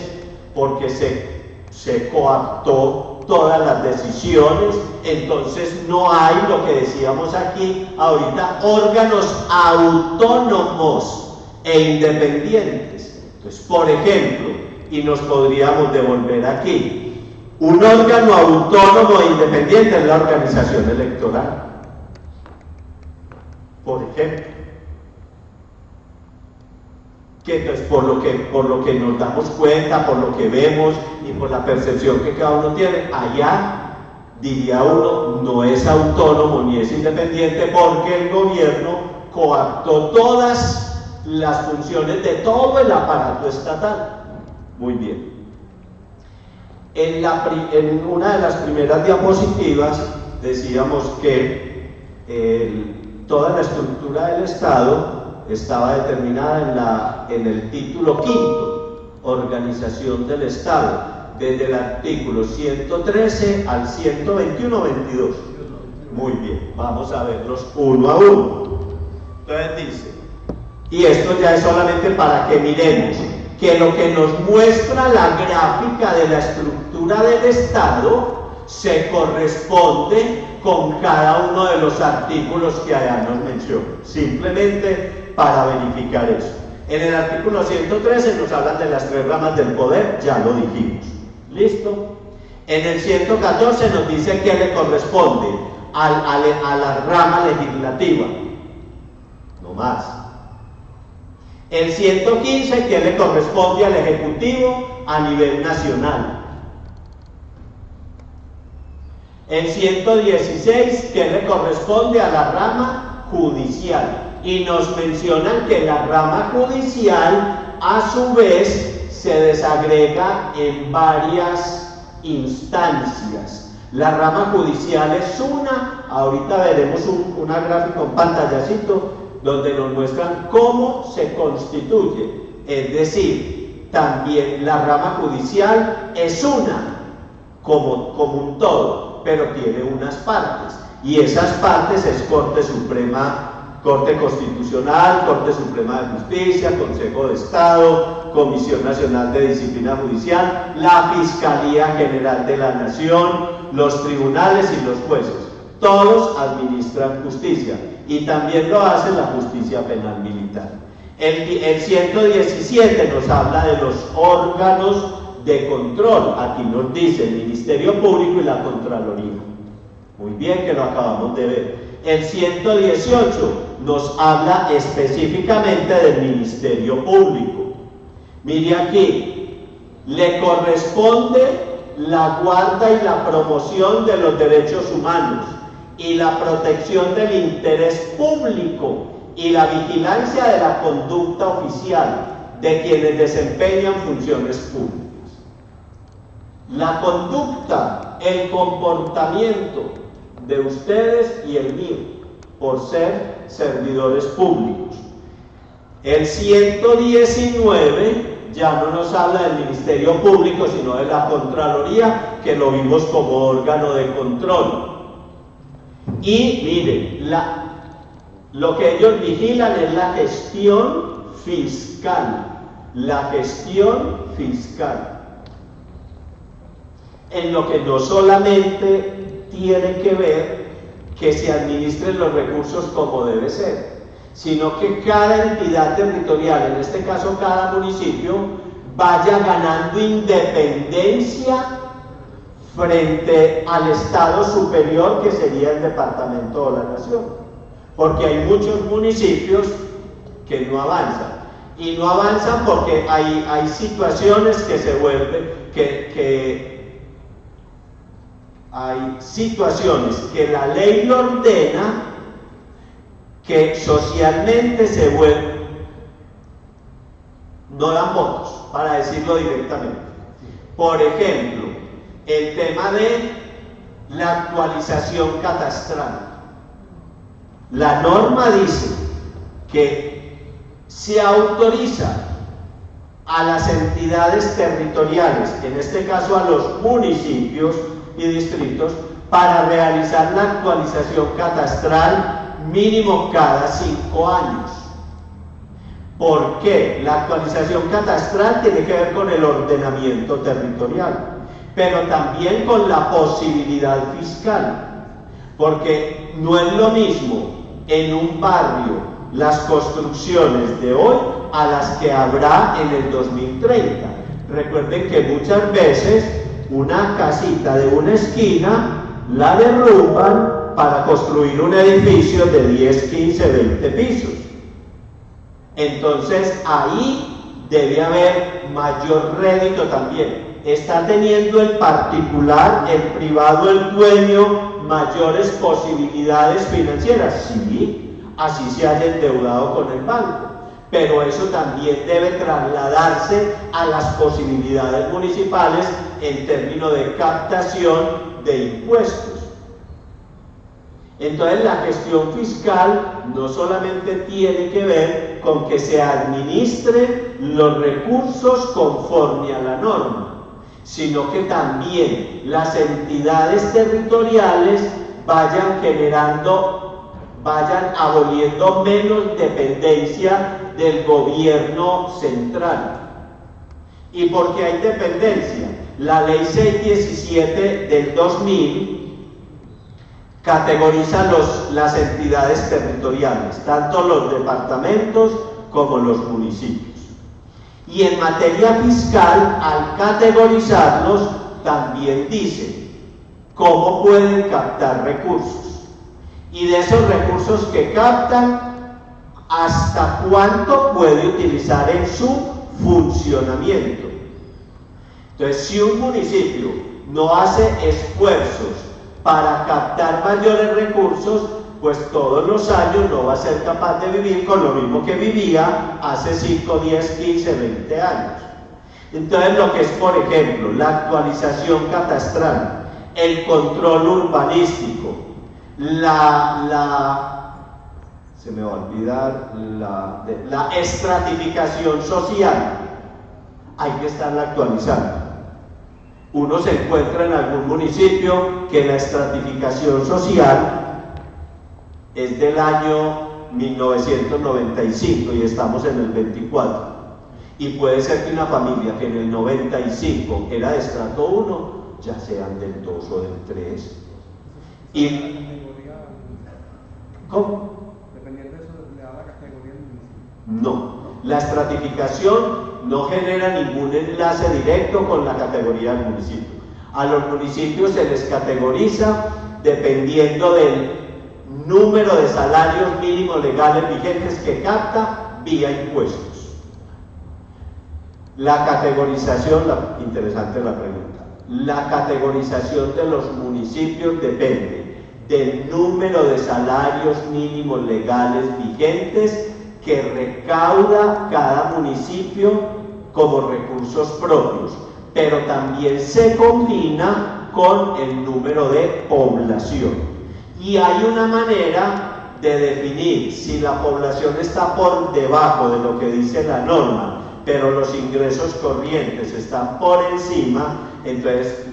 porque se coaptó todas las decisiones, entonces no hay, lo que decíamos aquí ahorita, órganos autónomos e independientes. Entonces, por ejemplo, y nos podríamos devolver aquí, un órgano autónomo e independiente es la organización electoral, por ejemplo. Que entonces, por lo que nos damos cuenta, por lo que vemos y por la percepción que cada uno tiene, allá, diría uno, no es autónomo ni es independiente, porque el gobierno coaptó todas las funciones de todo el aparato estatal. Muy bien. En una de las primeras diapositivas decíamos que toda la estructura del Estado estaba determinada en el título quinto, Organización del Estado, desde el artículo 113 al 121-22. Muy bien, vamos a verlos uno a uno. Entonces dice, y esto ya es solamente para que miremos que lo que nos muestra la gráfica de la estructura del Estado se corresponde con cada uno de los artículos que allá nos menciona, simplemente para verificar eso. En el artículo 113 nos hablan de las tres ramas del poder, ya lo dijimos. ¿Listo? En el 114 nos dice que le corresponde a la rama legislativa. No más. El 115 que le corresponde al Ejecutivo a nivel nacional. El 116 que le corresponde a la rama judicial. Y nos mencionan que la rama judicial a su vez se desagrega en varias instancias. La rama judicial es una, ahorita veremos una gráfica, un pantallacito donde nos muestran cómo se constituye, es decir, también la rama judicial es una, como un todo, pero tiene unas partes, y esas partes es Corte Suprema, Corte Constitucional, Corte Suprema de Justicia, Consejo de Estado, Comisión Nacional de Disciplina Judicial, la Fiscalía General de la Nación, los tribunales y los jueces. Todos administran justicia y también lo hace la justicia penal militar. El 117 nos habla de los órganos de control. Aquí nos dice el Ministerio Público y la Contraloría. Muy bien, que lo acabamos de ver. El 118 nos habla específicamente del Ministerio Público. Mire aquí, le corresponde la guarda y la promoción de los derechos humanos y la protección del interés público y la vigilancia de la conducta oficial de quienes desempeñan funciones públicas. La conducta, el comportamiento de ustedes y el mío, por ser servidores públicos. El 119 ya no nos habla del Ministerio Público, sino de la Contraloría, que lo vimos como órgano de control. Y miren, lo que ellos vigilan es la gestión fiscal. La gestión fiscal. En lo que no solamente tiene que ver que se administren los recursos como debe ser, sino que cada entidad territorial, en este caso cada municipio, vaya ganando independencia frente al Estado superior, que sería el departamento o la nación, porque hay muchos municipios que no avanzan, y no avanzan porque hay situaciones que se vuelven, hay situaciones que la ley lo ordena, que socialmente se vuelven, no dan votos, para decirlo directamente. Por ejemplo, el tema de la actualización catastral. La norma dice que se autoriza a las entidades territoriales, en este caso a los municipios y distritos, para realizar la actualización catastral mínimo cada 5 años. ¿Por qué? La actualización catastral tiene que ver con el ordenamiento territorial, pero también con la posibilidad fiscal, porque no es lo mismo en un barrio las construcciones de hoy a las que habrá en el 2030. Recuerden que muchas veces una casita de una esquina la derrumban para construir un edificio de 10, 15, 20 pisos. Entonces ahí debe haber mayor rédito también. ¿Está teniendo el particular, el privado, el dueño mayores posibilidades financieras? Sí, así se haya endeudado con el banco, pero eso también debe trasladarse a las posibilidades municipales en términos de captación de impuestos. Entonces la gestión fiscal no solamente tiene que ver con que se administren los recursos conforme a la norma, sino que también las entidades territoriales vayan aboliendo menos dependencia del gobierno central. ¿Y por qué hay dependencia? La ley 617 del 2000 categoriza las entidades territoriales, tanto los departamentos como los municipios. Y en materia fiscal, al categorizarlos, también dice cómo pueden captar recursos. Y de esos recursos que captan, hasta cuánto puede utilizar en su funcionamiento. Entonces, si un municipio no hace esfuerzos para captar mayores recursos, pues todos los años no va a ser capaz de vivir con lo mismo que vivía hace 5, 10, 15, 20 años. Entonces lo que es, por ejemplo, la actualización catastral, el control urbanístico, se me va a olvidar, la estratificación social, hay que estarla actualizando. Uno se encuentra en algún municipio que la estratificación social es del año 1995 y estamos en el 24. Y puede ser que una familia que en el 95 era de estrato 1, ya sean del 2 o del 3. Y ¿cómo? Dependiendo de eso, le da la categoría del municipio. No, la estratificación no genera ningún enlace directo con la categoría del municipio. A los municipios se les categoriza dependiendo del número de salarios mínimos legales vigentes que capta vía impuestos. La categorización, interesante la pregunta, la categorización de los municipios depende del número de salarios mínimos legales vigentes que recauda cada municipio como recursos propios, pero también se combina con el número de población. Y hay una manera de definir si la población está por debajo de lo que dice la norma, pero los ingresos corrientes están por encima. Entonces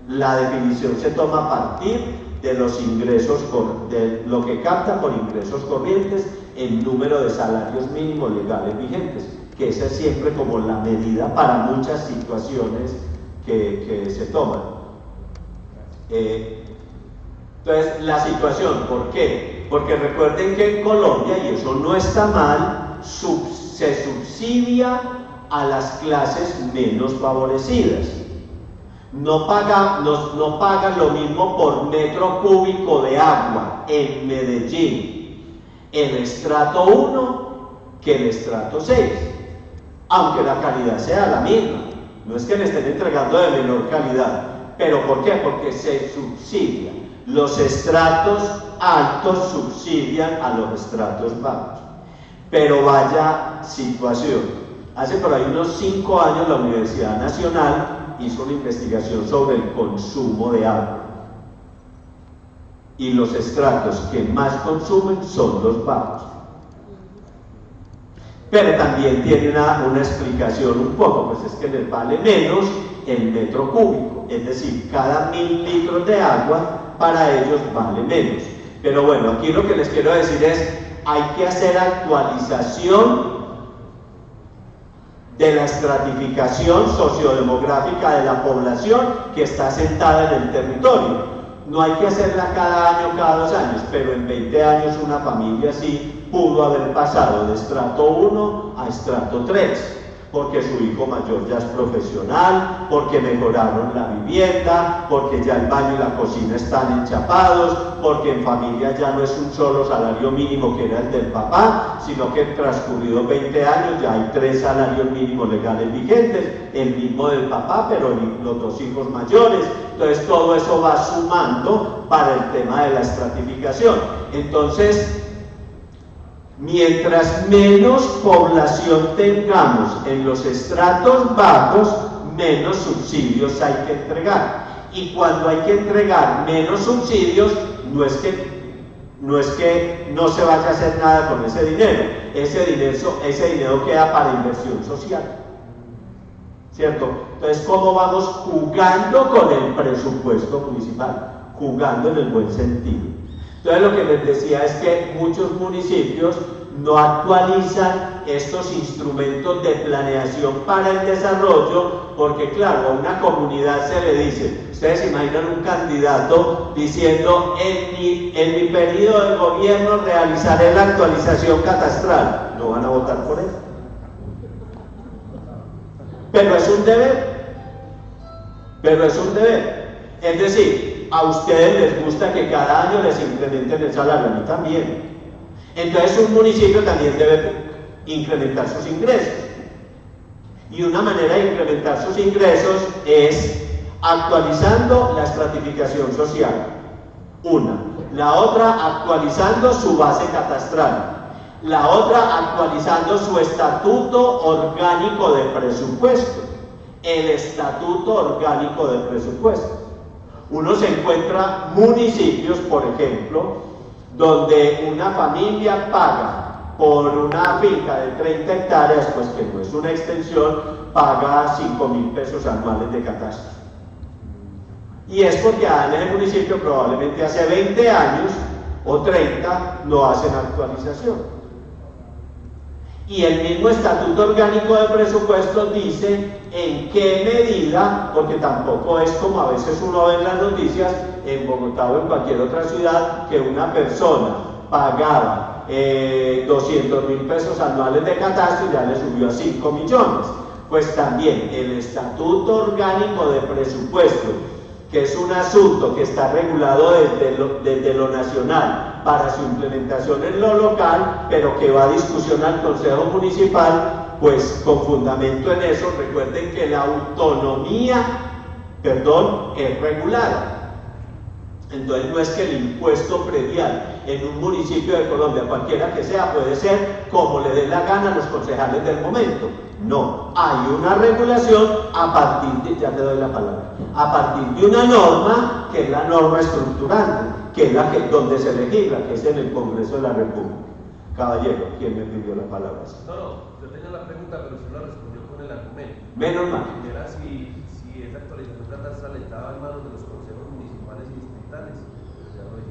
la definición se toma a partir de los ingresos, de lo que capta por ingresos corrientes, el número de salarios mínimos legales vigentes, que esa es siempre como la medida para muchas situaciones que se toman. Entonces, la situación, ¿por qué? Porque recuerden que en Colombia, y eso no está mal, se subsidia a las clases menos favorecidas. no pagan lo mismo por metro cúbico de agua en Medellín, el estrato 1 que el estrato 6, aunque la calidad sea la misma. No es que le estén entregando de menor calidad, pero ¿por qué? Porque se subsidia. Los estratos altos subsidian a los estratos bajos. Pero vaya situación. Hace por ahí unos 5 años la Universidad Nacional hizo una investigación sobre el consumo de agua. Y los estratos que más consumen son los bajos. Pero también tiene una explicación un poco, pues es que les vale menos el metro cúbico, es decir, cada 1000 litros de agua para ellos vale menos. Pero bueno, aquí lo que les quiero decir es, hay que hacer actualización de la estratificación sociodemográfica de la población que está asentada en el territorio. No hay que hacerla cada año, cada 2 años, pero en 20 años una familia así pudo haber pasado de estrato 1 a estrato 3, porque su hijo mayor ya es profesional, porque mejoraron la vivienda, porque ya el baño y la cocina están enchapados, porque en familia ya no es un solo salario mínimo que era el del papá, sino que transcurridos 20 años ya hay 3 salarios mínimos legales vigentes, el mismo del papá, pero los 2 hijos mayores. Entonces todo eso va sumando para el tema de la estratificación. Entonces, mientras menos población tengamos en los estratos bajos, menos subsidios hay que entregar. Y cuando hay que entregar menos subsidios, no es que no se vaya a hacer nada con ese dinero. Ese dinero queda para inversión social, ¿cierto? Entonces, ¿cómo vamos jugando con el presupuesto municipal? Jugando en el buen sentido. Entonces lo que les decía es que muchos municipios no actualizan estos instrumentos de planeación para el desarrollo, porque claro, a una comunidad se le dice, ustedes imaginan un candidato diciendo, en mi periodo de gobierno realizaré la actualización catastral. No van a votar por él. Pero es un deber. Es decir, a ustedes les gusta que cada año les incrementen el salario, a mí también. Entonces un municipio también debe incrementar sus ingresos. Y una manera de incrementar sus ingresos es actualizando la estratificación social. Una. La otra, actualizando su base catastral. La otra, actualizando su estatuto orgánico de presupuesto. El estatuto orgánico de presupuesto. Uno se encuentra municipios, por ejemplo, donde una familia paga por una finca de 30 hectáreas, pues que no es una extensión, paga 5.000 pesos anuales de catastro. Y es porque en ese municipio probablemente hace 20 años o 30 no hacen actualización. Y el mismo estatuto orgánico de presupuesto dice en qué medida, porque tampoco es como a veces uno ve en las noticias en Bogotá o en cualquier otra ciudad, que una persona pagaba 200.000 pesos anuales de catastro y ya le subió a 5 millones. Pues también el estatuto orgánico de presupuesto, que es un asunto que está regulado desde lo nacional para su implementación en lo local, pero que va a discusión al Consejo Municipal, pues con fundamento en eso. Recuerden que la autonomía, es regulada. Entonces no es que el impuesto predial en un municipio de Colombia, cualquiera que sea, puede ser como le dé la gana a los concejales del momento. No, hay una regulación a partir de, ya te doy la palabra, a partir de una norma que es la norma estructurante, que es la que donde se legisla, que es en el Congreso de la República. Caballero, ¿quién me pidió la palabra? No, yo tenía la pregunta, pero usted la respondió con el argumento. Menos mal. Era si esa actualización catastral estaba en manos de los consejos municipales y distritales.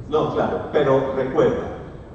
No, claro, pero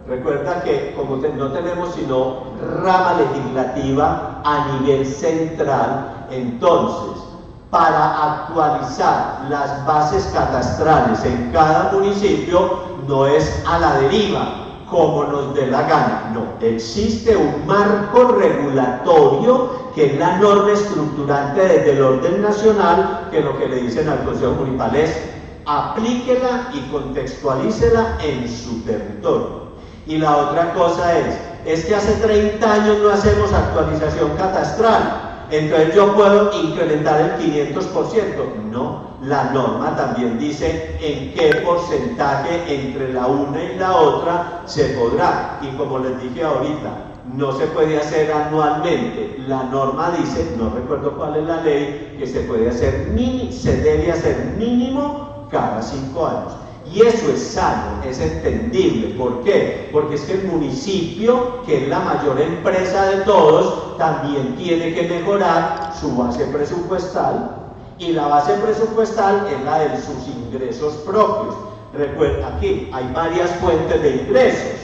recuerda que como no tenemos sino rama legislativa a nivel central, entonces para actualizar las bases catastrales en cada municipio no es a la deriva, como nos dé la gana. No, existe un marco regulatorio que es la norma estructurante desde el orden nacional, que lo que le dicen al Consejo Municipal es aplíquela y contextualícela en su territorio. Y la otra cosa es que hace 30 años no hacemos actualización catastral, entonces yo puedo incrementar el 500%. No, la norma también dice en qué porcentaje entre la una y la otra se podrá. Y como les dije ahorita, no se puede hacer anualmente. La norma dice, no recuerdo cuál es la ley, que se puede hacer se debe hacer mínimo cada 5 años. Y eso es sano, es entendible. ¿Por qué? Porque es que el municipio, que es la mayor empresa de todos, también tiene que mejorar su base presupuestal, y la base presupuestal es la de sus ingresos propios. Recuerda, aquí hay varias fuentes de ingresos.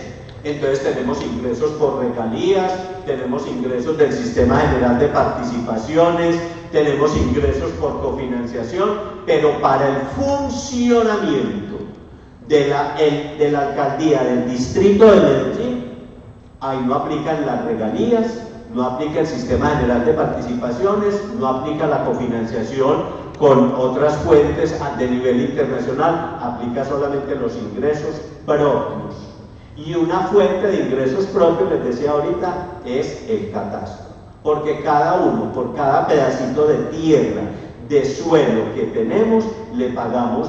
Entonces tenemos ingresos por regalías, tenemos ingresos del Sistema General de Participaciones, tenemos ingresos por cofinanciación, pero para el funcionamiento de la alcaldía del distrito de Medellín, ahí no aplican las regalías, no aplica el Sistema General de Participaciones, no aplica la cofinanciación con otras fuentes de nivel internacional, aplica solamente los ingresos propios. Y una fuente de ingresos propios, les decía ahorita, es el catastro, porque cada uno, por cada pedacito de tierra, de suelo que tenemos, le pagamos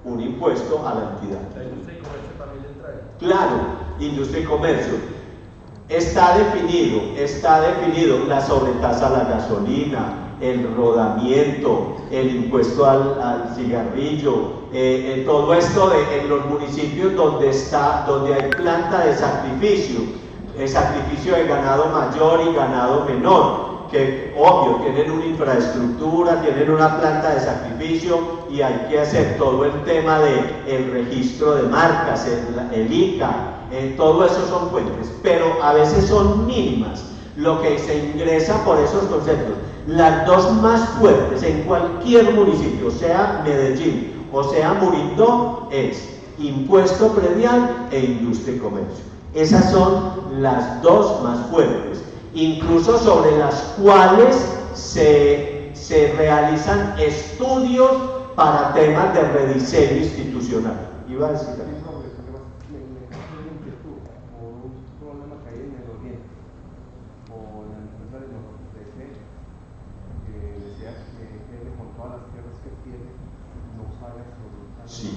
un impuesto a la entidad. ¿La industria y comercio también le entra ahí? Claro, industria y comercio. Está definido la sobretasa a la gasolina, el rodamiento, el impuesto al cigarrillo, todo esto en los municipios donde hay planta de sacrificio, el sacrificio de ganado mayor y ganado menor, que obvio tienen una infraestructura, tienen una planta de sacrificio, y hay que hacer todo el tema del registro de marcas, el ICA, todo eso son fuentes, pero a veces son mínimas lo que se ingresa por esos conceptos. Las dos más fuertes en cualquier municipio, sea Medellín o sea Murindó, es impuesto predial e industria y comercio. Esas son las dos más fuertes, incluso sobre las cuales se realizan estudios para temas de rediseño institucional. Iba a decir Sí, profesor, me causa una inquietud por un problema que hay en el oriente, o en la empresa de los DC, que decía que él con todas las tierras que tiene no sabe absolutamente. Sí,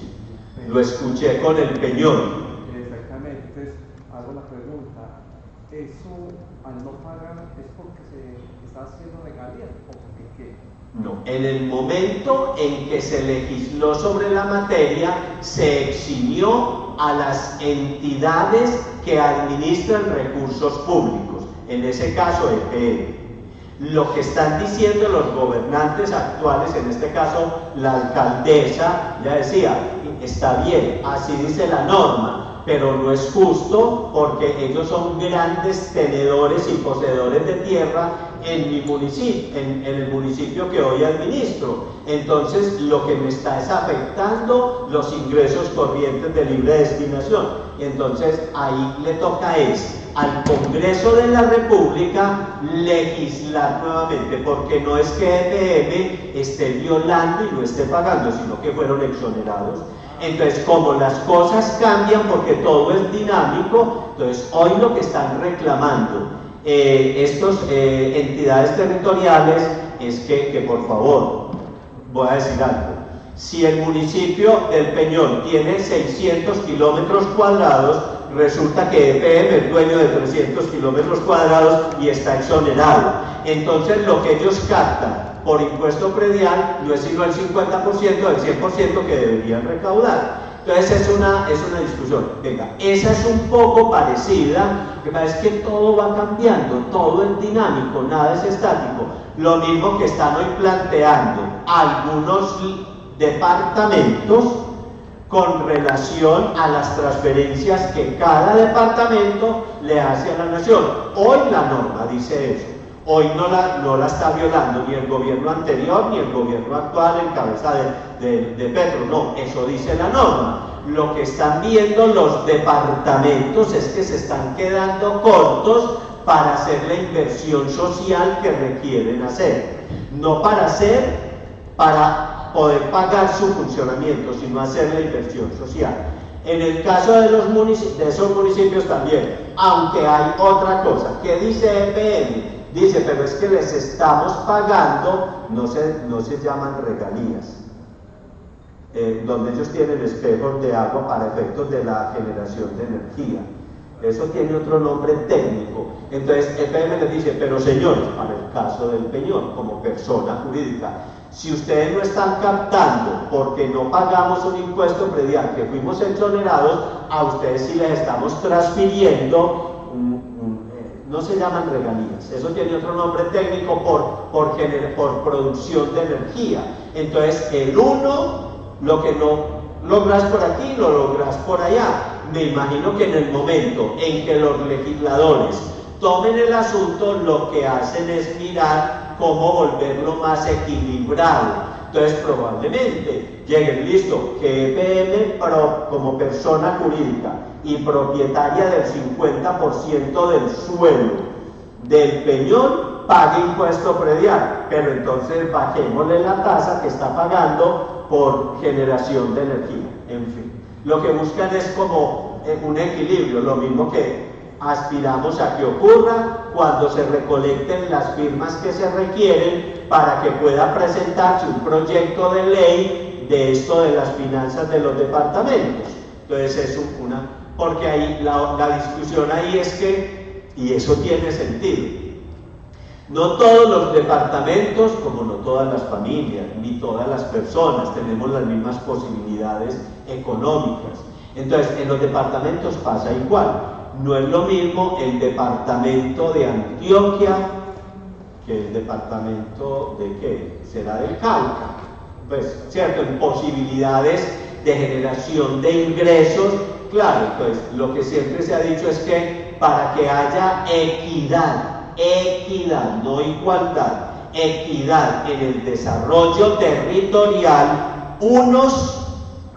Pero, lo escuché con el Peñón. exactamente. Entonces hago la pregunta, ¿eso al no pagar es porque se está haciendo regalías o porque qué? No, en el momento en que se legisló sobre la materia, se eximió a las entidades que administran recursos públicos, en ese caso EPM. Lo que están diciendo los gobernantes actuales, en este caso la alcaldesa, ya decía, está bien, así dice la norma, pero no es justo porque ellos son grandes tenedores y poseedores de tierra en mi municipio, en el municipio que hoy administro. Entonces lo que me está es afectando los ingresos corrientes de libre destinación. Y entonces ahí le toca al Congreso de la República legislar nuevamente, porque no es que EPM esté violando y no esté pagando, sino que fueron exonerados. Entonces, como las cosas cambian, porque todo es dinámico, entonces hoy lo que están reclamando estas entidades territoriales es que por favor, voy a decir algo, si el municipio del Peñón tiene 600 kilómetros cuadrados, resulta que EPM es dueño de 300 kilómetros cuadrados y está exonerado. Entonces lo que ellos captan por impuesto predial no es sino el 50% del 100% que deberían recaudar. Entonces es una discusión. Venga, esa es un poco parecida, lo que pasa es que todo va cambiando, todo es dinámico, nada es estático. Lo mismo que están hoy planteando algunos departamentos con relación a las transferencias que cada departamento le hace a la nación. Hoy la norma dice eso. Hoy no la está violando ni el gobierno anterior ni el gobierno actual en cabeza de Petro, no, eso dice la norma. Lo que están viendo los departamentos es que se están quedando cortos para hacer la inversión social que requieren hacer. No para poder pagar su funcionamiento, sino hacer la inversión social. En el caso de esos municipios también, aunque hay otra cosa. ¿Qué dice EPM? Dice, pero es que les estamos pagando, no se llaman regalías, donde ellos tienen espejos de agua para efectos de la generación de energía. Eso tiene otro nombre técnico. Entonces EPM les dice, pero señores, para el caso del Peñón, como persona jurídica, si ustedes no están captando porque no pagamos un impuesto predial que fuimos exonerados, a ustedes sí les estamos transfiriendo, no se llaman regalías, eso tiene otro nombre técnico por producción de energía. Entonces el uno, lo que no logras por aquí, lo logras por allá. Me imagino que en el momento en que los legisladores tomen el asunto, lo que hacen es mirar cómo volverlo más equilibrado. Entonces probablemente lleguen, listo, que EPM como persona jurídica y propietaria del 50% del suelo del Peñón pague impuesto predial, pero entonces bajémosle la tasa que está pagando por generación de energía. En fin, lo que buscan es como un equilibrio, lo mismo que aspiramos a que ocurra cuando se recolecten las firmas que se requieren para que pueda presentarse un proyecto de ley de esto de las finanzas de los departamentos. Entonces es porque ahí la discusión ahí es que, y eso tiene sentido, no todos los departamentos, como no todas las familias, ni todas las personas tenemos las mismas posibilidades económicas. Entonces, en los departamentos pasa igual. No es lo mismo el departamento de Antioquia que el departamento de ¿qué? Será del Cauca. Pues, cierto, en posibilidades de generación de ingresos, claro, pues lo que siempre se ha dicho es que para que haya equidad, no igualdad, equidad en el desarrollo territorial, unos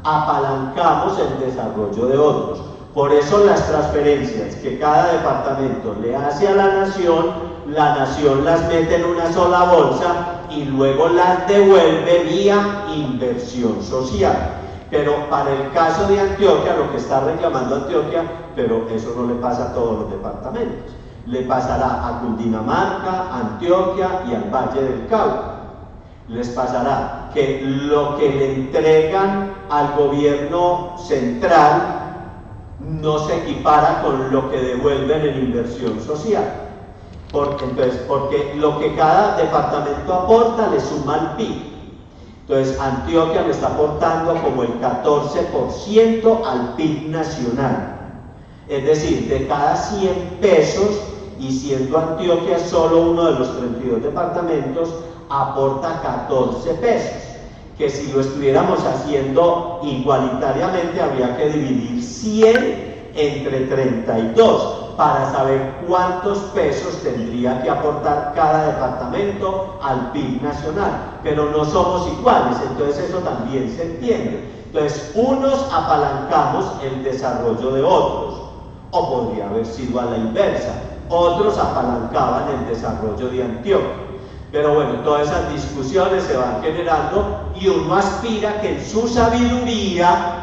apalancamos el desarrollo de otros. Por eso las transferencias que cada departamento le hace a la nación las mete en una sola bolsa y luego las devuelve vía inversión social. Pero para el caso de Antioquia, lo que está reclamando Antioquia, pero eso no le pasa a todos los departamentos. Le pasará a Cundinamarca, Antioquia y al Valle del Cauca. Les pasará que lo que le entregan al gobierno central no se equipara con lo que devuelven en inversión social. Porque lo que cada departamento aporta le suma al PIB. Entonces Antioquia le está aportando como el 14% al PIB nacional. Es decir, de cada 100 pesos, y siendo Antioquia solo uno de los 32 departamentos, aporta 14 pesos, que si lo estuviéramos haciendo igualitariamente habría que dividir 100 entre 32 para saber cuántos pesos tendría que aportar cada departamento al PIB nacional, pero no somos iguales, entonces eso también se entiende. Entonces unos apalancamos el desarrollo de otros, o podría haber sido a la inversa, otros apalancaban el desarrollo de Antioquia. Pero bueno, todas esas discusiones se van generando y uno aspira que en su sabiduría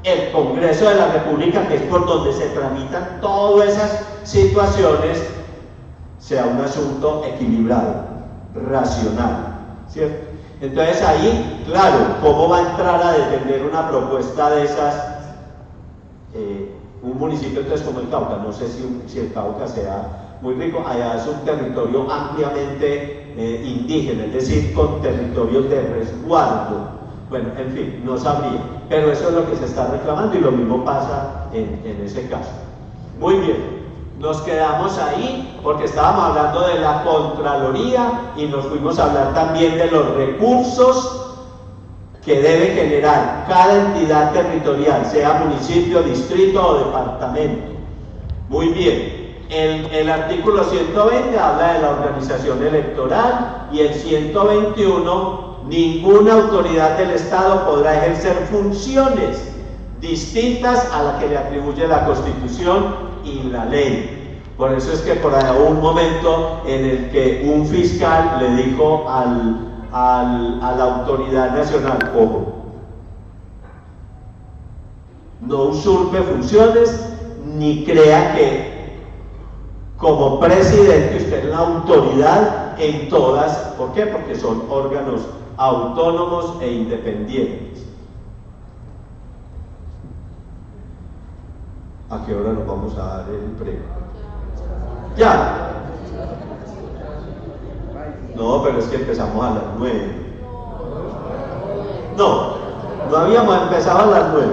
el Congreso de la República, que es por donde se tramitan todas esas situaciones, sea un asunto equilibrado, racional, ¿cierto? Entonces ahí, claro, ¿cómo va a entrar a defender una propuesta de esas un municipio entonces como el Cauca? No sé si el Cauca sea muy rico, allá es un territorio ampliamente indígena, es decir, con territorios de resguardo. Bueno, en fin, no sabría, pero eso es lo que se está reclamando y lo mismo pasa en ese caso. Muy bien, nos quedamos ahí porque estábamos hablando de la Contraloría y nos fuimos a hablar también de los recursos que debe generar cada entidad territorial, sea municipio, distrito o departamento. Muy bien, el artículo 120 habla de la organización electoral y el 121, ninguna autoridad del Estado podrá ejercer funciones distintas a las que le atribuye la Constitución y la ley. Por eso es que por ahí hubo un momento en el que un fiscal le dijo a la autoridad nacional, ojo, no usurpe funciones, ni crea que como presidente usted es la autoridad en todas. ¿Por qué? Porque son órganos autónomos e independientes. ¿A qué hora nos vamos a dar el premio? Ya. No, pero es que empezamos a las 9. No habíamos empezado a las 9.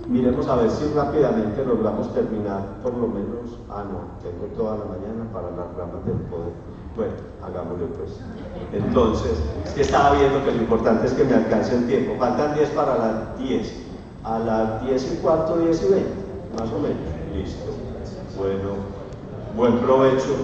Miremos a ver si rápidamente logramos terminar, por lo menos, no, tengo toda la mañana para las ramas del poder. Bueno, hagámoslo pues. Entonces, es que estaba viendo que lo importante es que me alcance el tiempo. Faltan 10 para las 10. A las 10:15, 10:20, más o menos. Listo. Bueno, buen provecho.